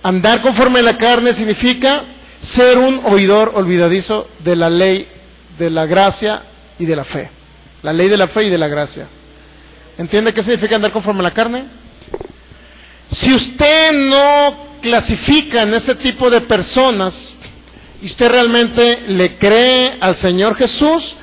Andar conforme a la carne significa ser un oidor olvidadizo de la ley de la gracia y de la fe. La ley de la fe y de la gracia. ¿Entiende qué significa andar conforme a la carne? Si usted no clasifica en ese tipo de personas y usted realmente le cree al Señor Jesús,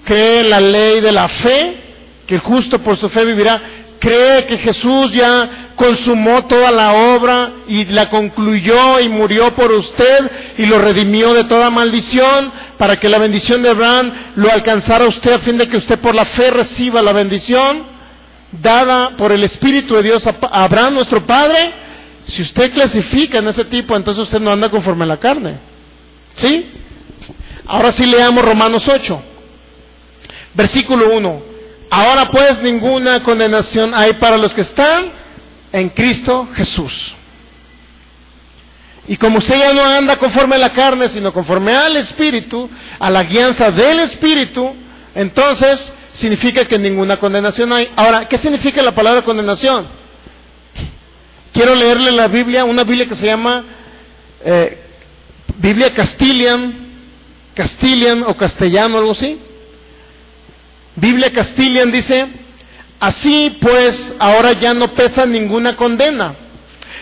cree en la ley de la fe, que el justo por su fe vivirá, cree que Jesús ya consumó toda la obra y la concluyó y murió por usted y lo redimió de toda maldición para que la bendición de Abraham lo alcanzara a usted a fin de que usted por la fe reciba la bendición dada por el Espíritu de Dios a Abraham nuestro Padre. Si usted clasifica en ese tipo, entonces usted no anda conforme a la carne. ¿Sí? Ahora sí leamos Romanos 8, versículo 1. Ahora pues ninguna condenación hay para los que están en Cristo Jesús. Y como usted ya no anda conforme a la carne, sino conforme al Espíritu, a la guianza del Espíritu, entonces significa que ninguna condenación hay. Ahora, ¿qué significa la palabra condenación? Quiero leerle la Biblia, una Biblia que se llama Biblia Castilian o castellano, algo así. Biblia Castilian dice: así pues, ahora ya no pesa ninguna condena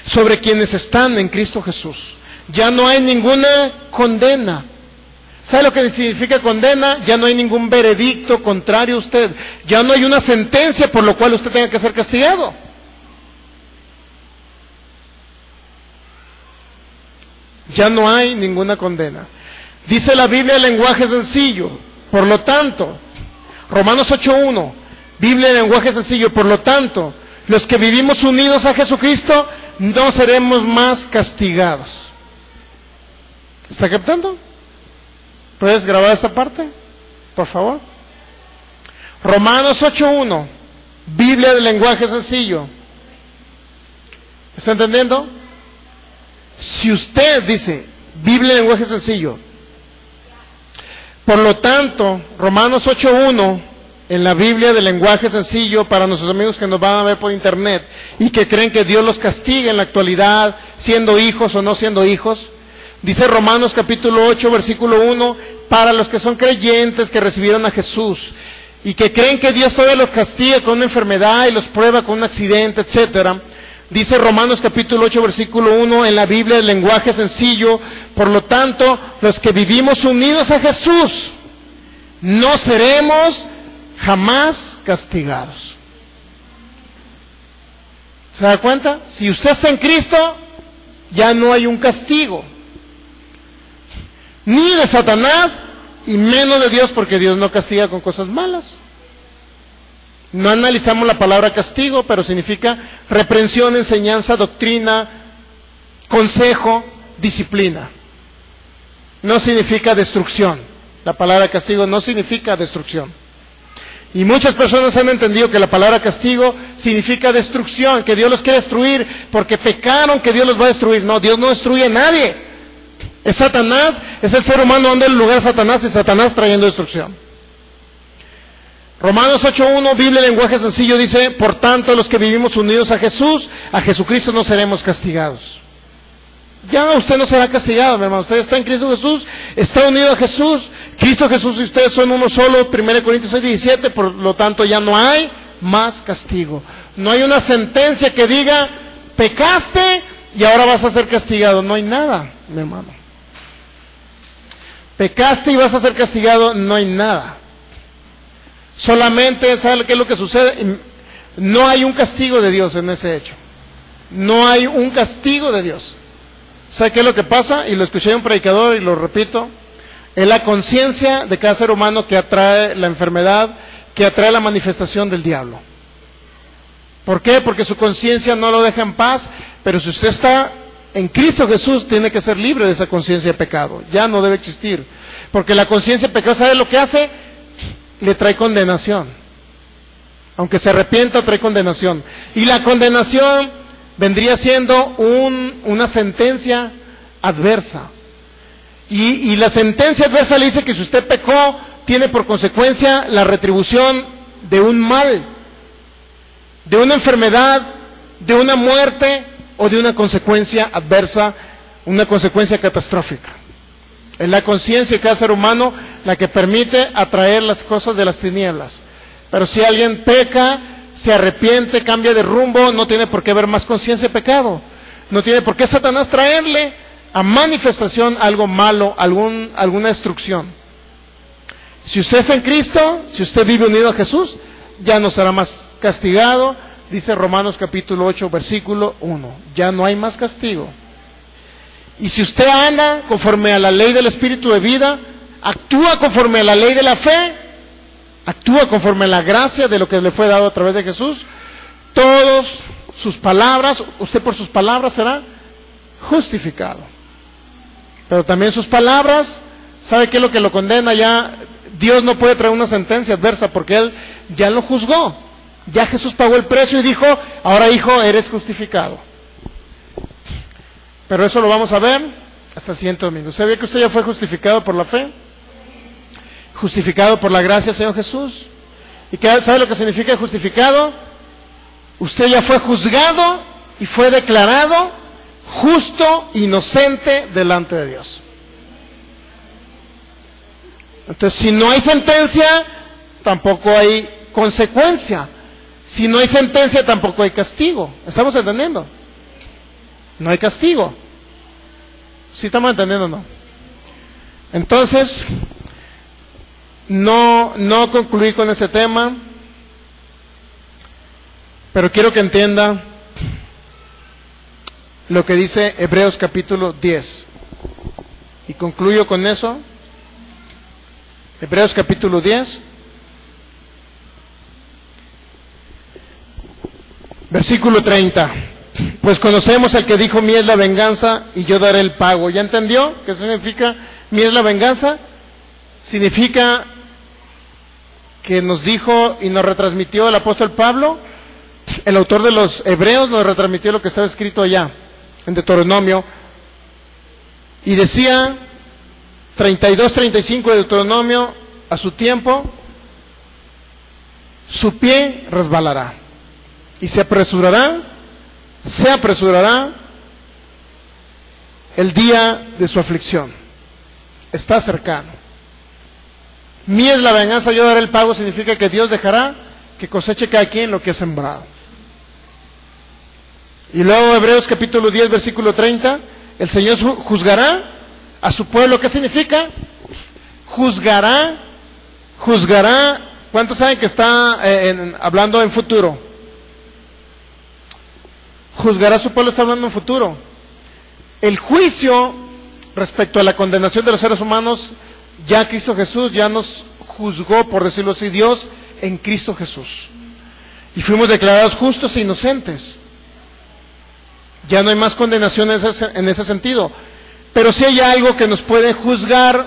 sobre quienes están en Cristo Jesús. Ya no hay ninguna condena. ¿Sabe lo que significa condena? Ya no hay ningún veredicto contrario a usted. Ya no hay una sentencia por lo cual usted tenga que ser castigado. Ya no hay ninguna condena. Dice la Biblia en lenguaje sencillo. Por lo tanto, Romanos 8.1, Biblia en lenguaje sencillo, por lo tanto, los que vivimos unidos a Jesucristo no seremos más castigados. ¿Está captando? ¿Puedes grabar esta parte, por favor? Romanos 8.1, Biblia de lenguaje sencillo. ¿Está entendiendo? Si usted dice, Biblia de lenguaje sencillo, por lo tanto, Romanos 8.1, en la Biblia de lenguaje sencillo, para nuestros amigos que nos van a ver por internet y que creen que Dios los castiga en la actualidad, siendo hijos o no siendo hijos, dice Romanos capítulo 8, versículo 1, para los que son creyentes que recibieron a Jesús y que creen que Dios todavía los castiga con una enfermedad y los prueba con un accidente, etcétera. Dice Romanos capítulo 8, versículo 1, en la Biblia del lenguaje sencillo, por lo tanto, los que vivimos unidos a Jesús, no seremos jamás castigados. ¿Se da cuenta? Si usted está en Cristo, ya no hay un castigo. Ni de Satanás, y menos de Dios, porque Dios no castiga con cosas malas. No analizamos la palabra castigo, pero significa reprensión, enseñanza, doctrina, consejo, disciplina. No significa destrucción. La palabra castigo no significa destrucción. Y muchas personas han entendido que la palabra castigo significa destrucción, que Dios los quiere destruir porque pecaron, que Dios los va a destruir. No, Dios no destruye a nadie. Es Satanás, es el ser humano dando el lugar a Satanás y Satanás trayendo destrucción. Romanos 8.1, Biblia en lenguaje sencillo, dice: por tanto, los que vivimos unidos a Jesús, a Jesucristo, no seremos castigados. ya usted no será castigado, mi hermano. Usted está en Cristo Jesús, está unido a Jesús. Cristo Jesús y ustedes son uno solo, 1 Corintios 6:17, por lo tanto ya no hay más castigo. No hay una sentencia que diga, pecaste y ahora vas a ser castigado. No hay nada, mi hermano. Pecaste y vas a ser castigado, no hay nada. Solamente, ¿sabe qué es lo que sucede? No hay un castigo de Dios en ese hecho. No hay un castigo de Dios. ¿Sabe qué es lo que pasa? Y lo escuché de un predicador y lo repito. Es la conciencia de cada ser humano que atrae la enfermedad, que atrae la manifestación del diablo. ¿Por qué? Porque su conciencia no lo deja en paz, pero si usted está en Cristo Jesús, tiene que ser libre de esa conciencia de pecado. Ya no debe existir. Porque la conciencia de pecado, ¿sabe lo que hace? Le trae condenación. Aunque se arrepienta, trae condenación. Y la condenación vendría siendo una sentencia adversa. Y la sentencia adversa le dice que si usted pecó, tiene por consecuencia la retribución de un mal, de una enfermedad, de una muerte o de una consecuencia adversa, una consecuencia catastrófica. Es la conciencia de cada ser humano la que permite atraer las cosas de las tinieblas. Pero si alguien peca, se arrepiente, cambia de rumbo, no tiene por qué haber más conciencia de pecado. No tiene por qué Satanás traerle a manifestación algo malo, alguna destrucción. Si usted está en Cristo, si usted vive unido a Jesús, ya no será más castigado. Dice Romanos capítulo 8, versículo 1. Ya no hay más castigo. Y si usted anda conforme a la ley del Espíritu de vida, actúa conforme a la ley de la fe, actúa conforme a la gracia de lo que le fue dado a través de Jesús, todas sus palabras, usted por sus palabras será justificado. Pero también sus palabras, ¿sabe qué es lo que lo condena? Ya Dios no puede traer una sentencia adversa porque Él ya lo juzgó. Ya Jesús pagó el precio y dijo, ahora hijo, eres justificado. Pero eso lo vamos a ver hasta el siguiente domingo. ¿Sabía que usted ya fue justificado por la fe? Justificado por la gracia, Señor Jesús. ¿Y sabe lo que significa justificado? Usted ya fue juzgado y fue declarado justo, inocente delante de Dios. Entonces, si no hay sentencia, tampoco hay consecuencia. Si no hay sentencia, tampoco hay castigo. ¿Estamos entendiendo? No hay castigo. ¿Sí estamos entendiendo o no? Entonces, no concluí con ese tema, pero quiero que entienda lo que dice Hebreos capítulo 10. Y concluyo con eso. Hebreos capítulo 10. Versículo 30. Pues conocemos al que dijo, mía es la venganza y yo daré el pago. ¿Ya entendió qué significa mía es la venganza? Significa que nos dijo y nos retransmitió el apóstol Pablo, el autor de los Hebreos, nos retransmitió lo que estaba escrito allá en Deuteronomio, y decía 32-35 de Deuteronomio, a su tiempo su pie resbalará y se apresurará el día de su aflicción. Está cercano. Mía es la venganza, yo daré el pago, significa que Dios dejará que coseche cada quien lo que ha sembrado. Y luego Hebreos capítulo 10, versículo 30, el Señor juzgará a su pueblo. ¿Qué significa? Juzgará. ¿Cuántos saben que está hablando en futuro? Juzgará a su pueblo, está hablando en futuro. El juicio respecto a la condenación de los seres humanos, ya Cristo Jesús ya nos juzgó, por decirlo así, Dios en Cristo Jesús. Y fuimos declarados justos e inocentes. Ya no hay más condenación en ese sentido. Pero sí hay algo que nos puede juzgar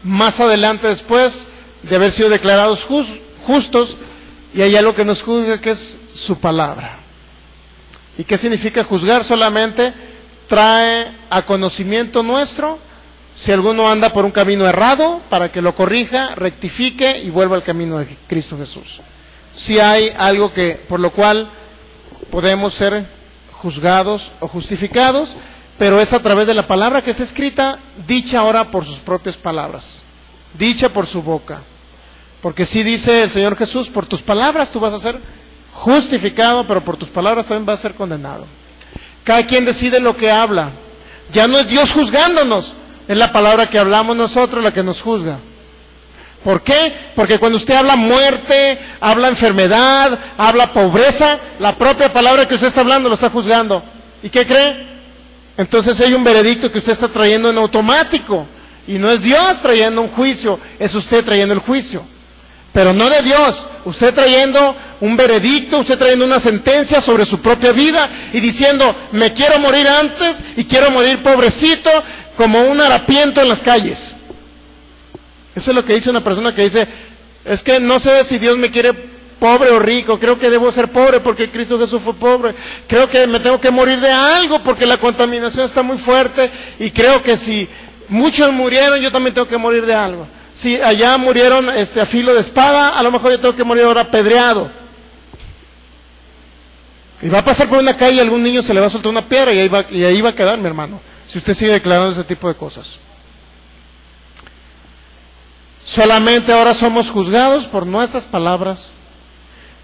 más adelante, después de haber sido declarados justos, y hay algo que nos juzga, que es su palabra. ¿Y qué significa juzgar? Solamente trae a conocimiento nuestro si alguno anda por un camino errado, para que lo corrija, rectifique y vuelva al camino de Cristo Jesús. Si hay algo por lo cual podemos ser juzgados o justificados, pero es a través de la palabra que está escrita, dicha ahora por sus propias palabras, dicha por su boca. Porque sí dice el Señor Jesús, por tus palabras tú vas a ser justificado, pero por tus palabras también vas a ser condenado. Cada quien decide lo que habla. Ya no es Dios juzgándonos, es la palabra que hablamos nosotros la que nos juzga. ¿Por qué? Porque cuando usted habla muerte, habla enfermedad, habla pobreza, la propia palabra que usted está hablando lo está juzgando. ¿Y qué cree? Entonces hay un veredicto que usted está trayendo en automático. Y no es Dios trayendo un juicio, es usted trayendo el juicio. Pero no de Dios, usted trayendo un veredicto, usted trayendo una sentencia sobre su propia vida y diciendo, me quiero morir antes y quiero morir pobrecito como un harapiento en las calles. Eso es lo que dice una persona que dice, es que no sé si Dios me quiere pobre o rico, creo que debo ser pobre porque Cristo Jesús fue pobre, creo que me tengo que morir de algo porque la contaminación está muy fuerte y creo que si muchos murieron yo también tengo que morir de algo. Si allá murieron a filo de espada, a lo mejor yo tengo que morir ahora apedreado. Y va a pasar por una calle y algún niño se le va a soltar una piedra y ahí va a quedar, mi hermano, si usted sigue declarando ese tipo de cosas. Solamente ahora somos juzgados por nuestras palabras,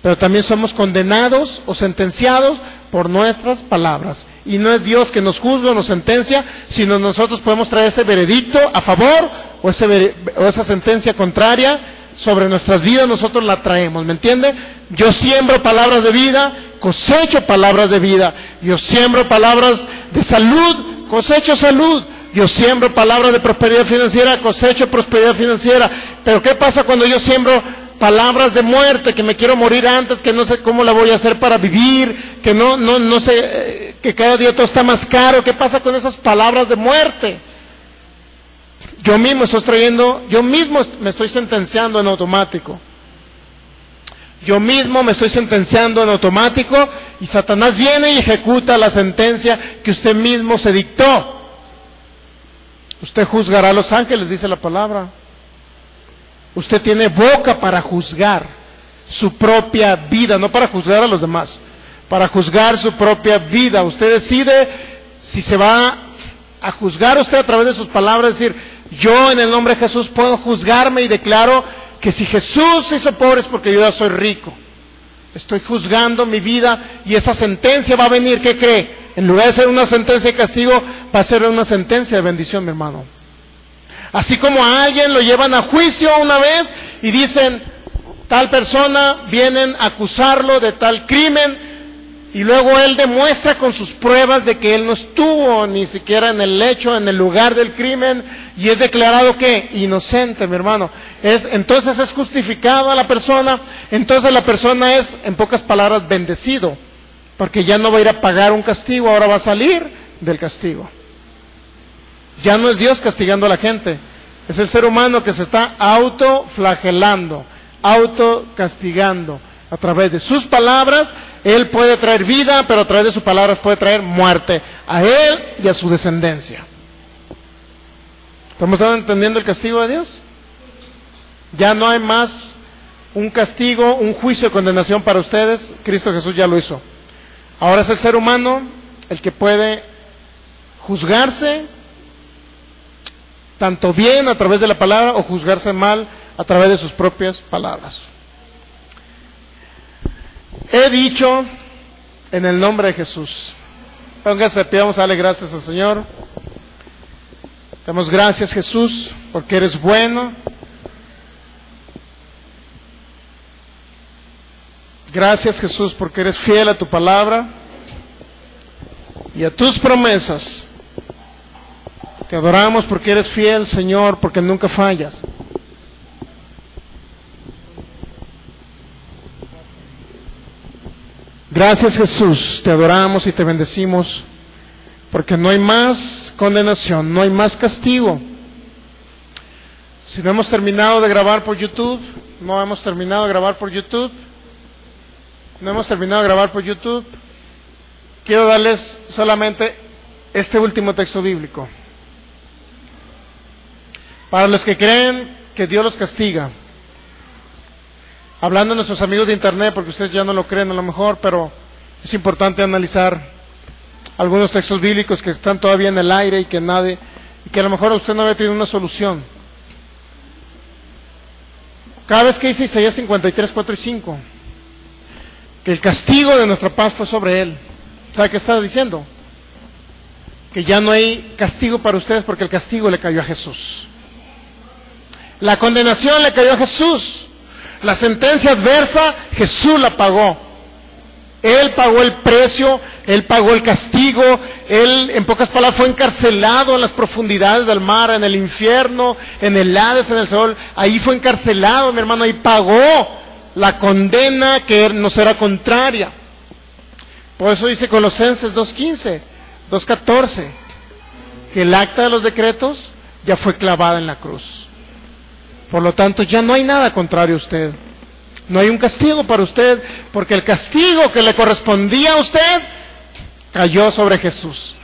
pero también somos condenados o sentenciados por nuestras palabras. Y no es Dios que nos juzga o nos sentencia, sino nosotros podemos traer ese veredicto a favor o esa sentencia contraria sobre nuestras vidas, nosotros la traemos, ¿me entiende? Yo siembro palabras de vida, cosecho palabras de vida. Yo siembro palabras de salud, cosecho salud. Yo siembro palabras de prosperidad financiera, cosecho prosperidad financiera. Pero ¿qué pasa cuando yo siembro palabras de muerte, que me quiero morir antes, que no sé cómo la voy a hacer para vivir, que no sé, que cada día todo está más caro? ¿Qué pasa con esas palabras de muerte? Yo mismo me estoy sentenciando en automático. Yo mismo me estoy sentenciando en automático y Satanás viene y ejecuta la sentencia que usted mismo se dictó. Usted juzgará a los ángeles, dice la palabra. Usted tiene boca para juzgar su propia vida, no para juzgar a los demás, para juzgar su propia vida. Usted decide si se va a juzgar usted a través de sus palabras, decir, yo en el nombre de Jesús puedo juzgarme y declaro que si Jesús se hizo pobre es porque yo ya soy rico. Estoy juzgando mi vida y esa sentencia va a venir, ¿qué cree? En lugar de ser una sentencia de castigo, va a ser una sentencia de bendición, mi hermano. Así como a alguien lo llevan a juicio una vez y dicen, tal persona, vienen a acusarlo de tal crimen, y luego él demuestra con sus pruebas de que él no estuvo ni siquiera en el hecho, en el lugar del crimen, y es declarado que inocente, mi hermano. Entonces es justificada la persona, entonces la persona es, en pocas palabras, bendecido, porque ya no va a ir a pagar un castigo, ahora va a salir del castigo. Ya no es Dios castigando a la gente, es el ser humano que se está autoflagelando, autocastigando. A través de sus palabras, él puede traer vida, pero a través de sus palabras puede traer muerte a él y a su descendencia. ¿Estamos entendiendo el castigo de Dios? Ya no hay más un castigo, un juicio de condenación para ustedes. Cristo Jesús ya lo hizo. Ahora es el ser humano el que puede juzgarse tanto bien a través de la palabra o juzgarse mal a través de sus propias palabras. He dicho en el nombre de Jesús. Póngase, pidamos a darle gracias al Señor. Damos gracias, Jesús, porque eres bueno. Gracias, Jesús, porque eres fiel a tu palabra y a tus promesas. Te adoramos porque eres fiel, Señor, porque nunca fallas. Gracias, Jesús, te adoramos y te bendecimos, porque no hay más condenación, no hay más castigo. Si no hemos terminado de grabar por YouTube, quiero darles solamente este último texto bíblico. Para los que creen que Dios los castiga, hablando de nuestros amigos de internet, porque ustedes ya no lo creen a lo mejor, pero es importante analizar algunos textos bíblicos que están todavía en el aire y que a lo mejor usted no había tenido una solución. Cada vez que dice Isaías 53, 4 y 5, que el castigo de nuestra paz fue sobre él, ¿sabe qué está diciendo? Que ya no hay castigo para ustedes porque el castigo le cayó a Jesús. La condenación le cayó a Jesús. La sentencia adversa, Jesús la pagó. Él pagó el precio, Él pagó el castigo. Él, en pocas palabras, fue encarcelado en las profundidades del mar, en el infierno, en el Hades, en el Seol. Ahí fue encarcelado, mi hermano, ahí pagó la condena que nos era contraria. Por eso dice Colosenses 2:15, 2:14, que el acta de los decretos ya fue clavada en la cruz. Por lo tanto, ya no hay nada contrario a usted. No hay un castigo para usted, porque el castigo que le correspondía a usted cayó sobre Jesús.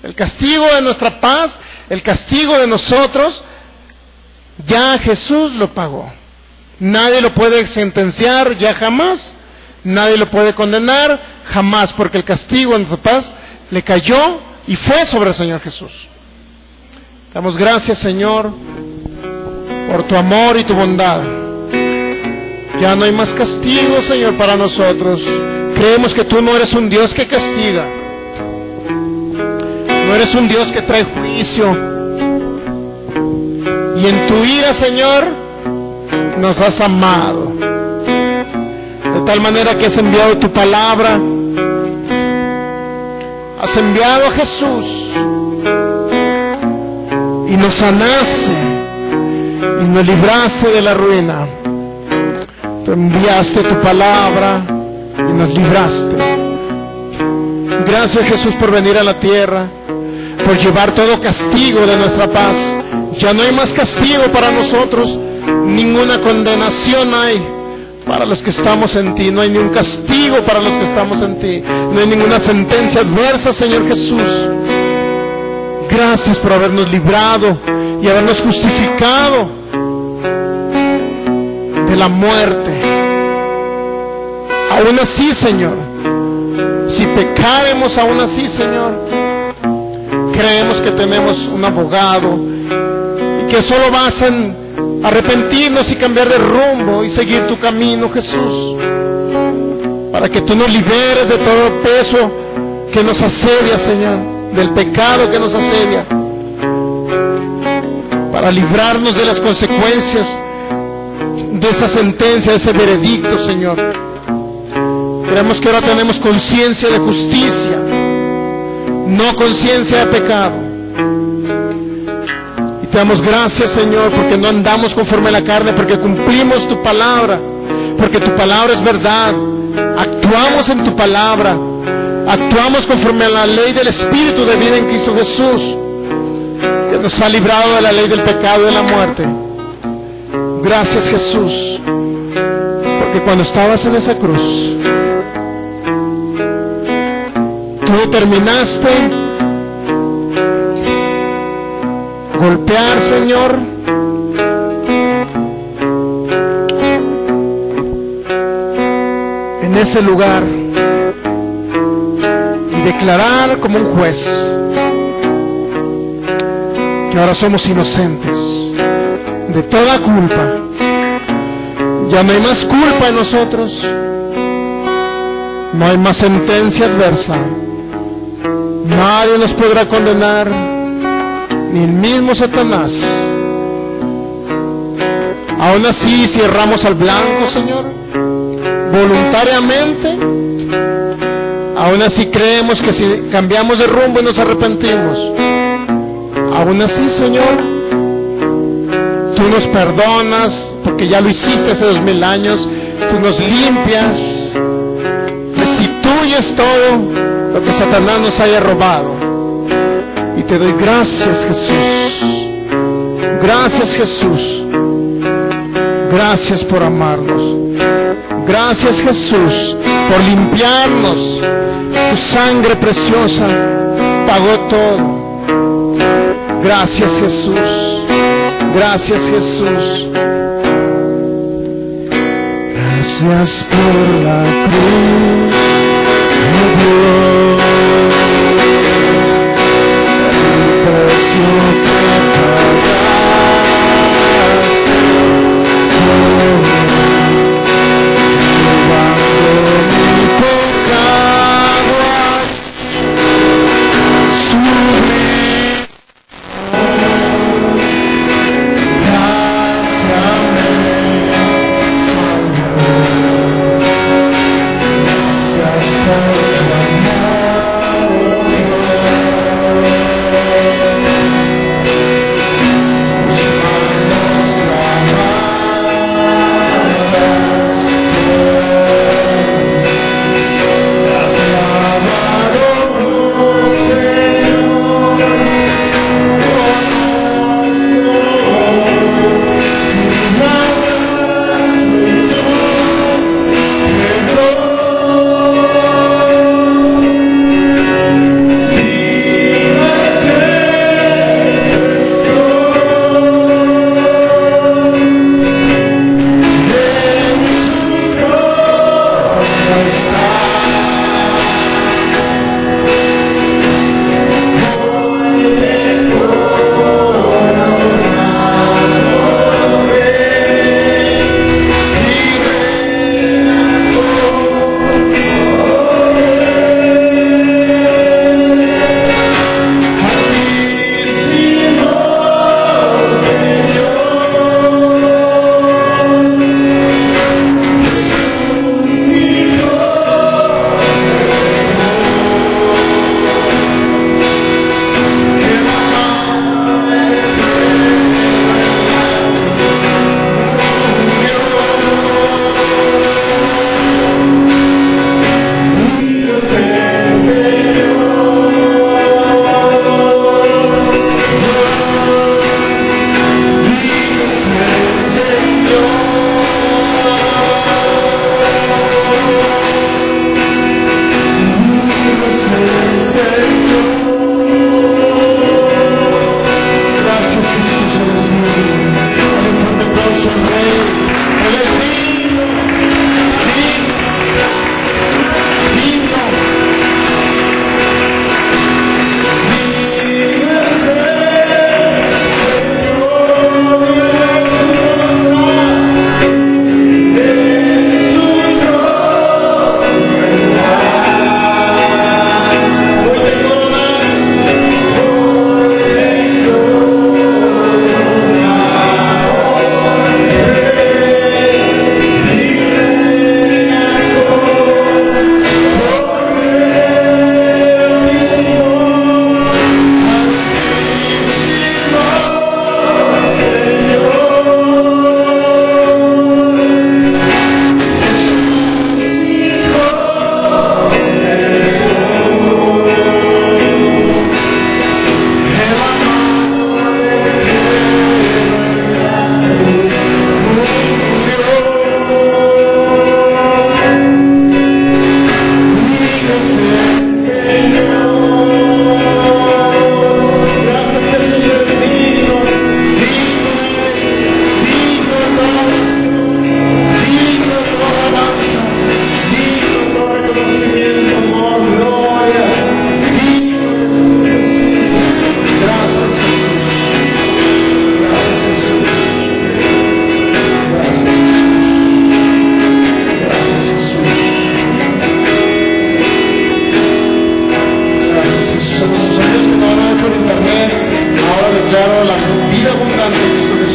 El castigo de nuestra paz, el castigo de nosotros, ya Jesús lo pagó. Nadie lo puede sentenciar ya jamás, nadie lo puede condenar jamás, porque el castigo de nuestra paz le cayó y fue sobre el Señor Jesús. Damos gracias, Señor, por tu amor y tu bondad. Ya no hay más castigo, Señor, para nosotros. Creemos que tú no eres un Dios que castiga, no eres un Dios que trae juicio, y en tu ira, Señor, nos has amado de tal manera que has enviado tu palabra, has enviado a Jesús y nos sanaste y nos libraste de la ruina. Tú enviaste tu palabra y nos libraste. Gracias, Jesús, por venir a la tierra, por llevar todo castigo de nuestra paz. Ya no hay más castigo para nosotros, ninguna condenación hay para los que estamos en ti, no hay ningún castigo para los que estamos en ti, no hay ninguna sentencia adversa, Señor Jesús. Gracias por habernos librado y habernos justificado de la muerte. Aún así, Señor, si pecáremos aún así, Señor, creemos que tenemos un abogado y que solo vas a arrepentirnos y cambiar de rumbo y seguir tu camino, Jesús, para que tú nos liberes de todo peso que nos asedia, Señor, del pecado que nos asedia, para librarnos de las consecuencias de esa sentencia, de ese veredicto, Señor. Creemos que ahora tenemos conciencia de justicia, no conciencia de pecado. Y te damos gracias, Señor, porque no andamos conforme a la carne, porque cumplimos tu palabra, porque tu palabra es verdad. Actuamos en tu palabra, actuamos conforme a la ley del Espíritu de vida en Cristo Jesús, que nos ha librado de la ley del pecado y de la muerte. Gracias, Jesús, porque cuando estabas en esa cruz, tú determinaste golpear, Señor, en ese lugar y declarar como un juez que ahora somos inocentes de toda culpa. Ya no hay más culpa en nosotros, no hay más sentencia adversa. Nadie nos podrá condenar, ni el mismo Satanás. Aún así, si erramos al blanco, Señor, voluntariamente, aún así creemos que si cambiamos de rumbo y nos arrepentimos, aún así, Señor, tú nos perdonas, porque ya lo hiciste hace 2000 años, tú nos limpias, restituyes todo lo que Satanás nos haya robado. Y te doy gracias, Jesús. Gracias, Jesús. Gracias por amarnos. Gracias, Jesús, por limpiarnos. Tu sangre preciosa pagó todo. Gracias, Jesús. Gracias, Jesús. Gracias por la cruz, oh Dios.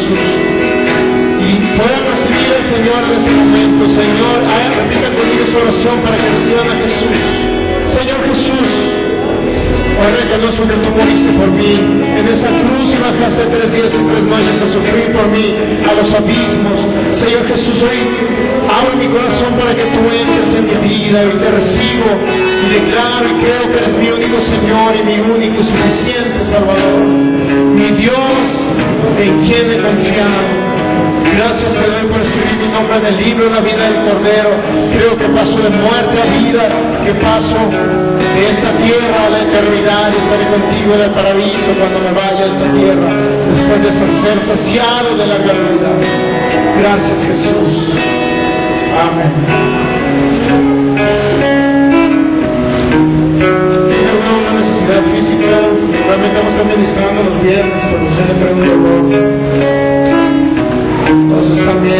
Jesús. Y puedan recibir al Señor en este momento. Señor, repita conmigo esta oración para que reciban a Jesús. Señor Jesús, hoy reconozco que tú moriste por mí en esa cruz y bajaste 3 días y 3 noches a sufrir por mí a los abismos. Señor Jesús, hoy abro mi corazón para que tú entres en mi vida y te recibo y declaro y creo que eres mi único Señor y mi único y suficiente Salvador, mi Dios en quien he confiado. Gracias te doy por escribir mi nombre en el libro de la vida del Cordero. Creo que paso de muerte a vida, que paso de esta tierra a la eternidad y estaré contigo en el paraíso cuando me vaya a esta tierra, después de ser saciado de la realidad. Gracias Jesús. Amén. Tengo una necesidad física, realmente vamos a estar ministrando los viernes, pero se me trae un dolor.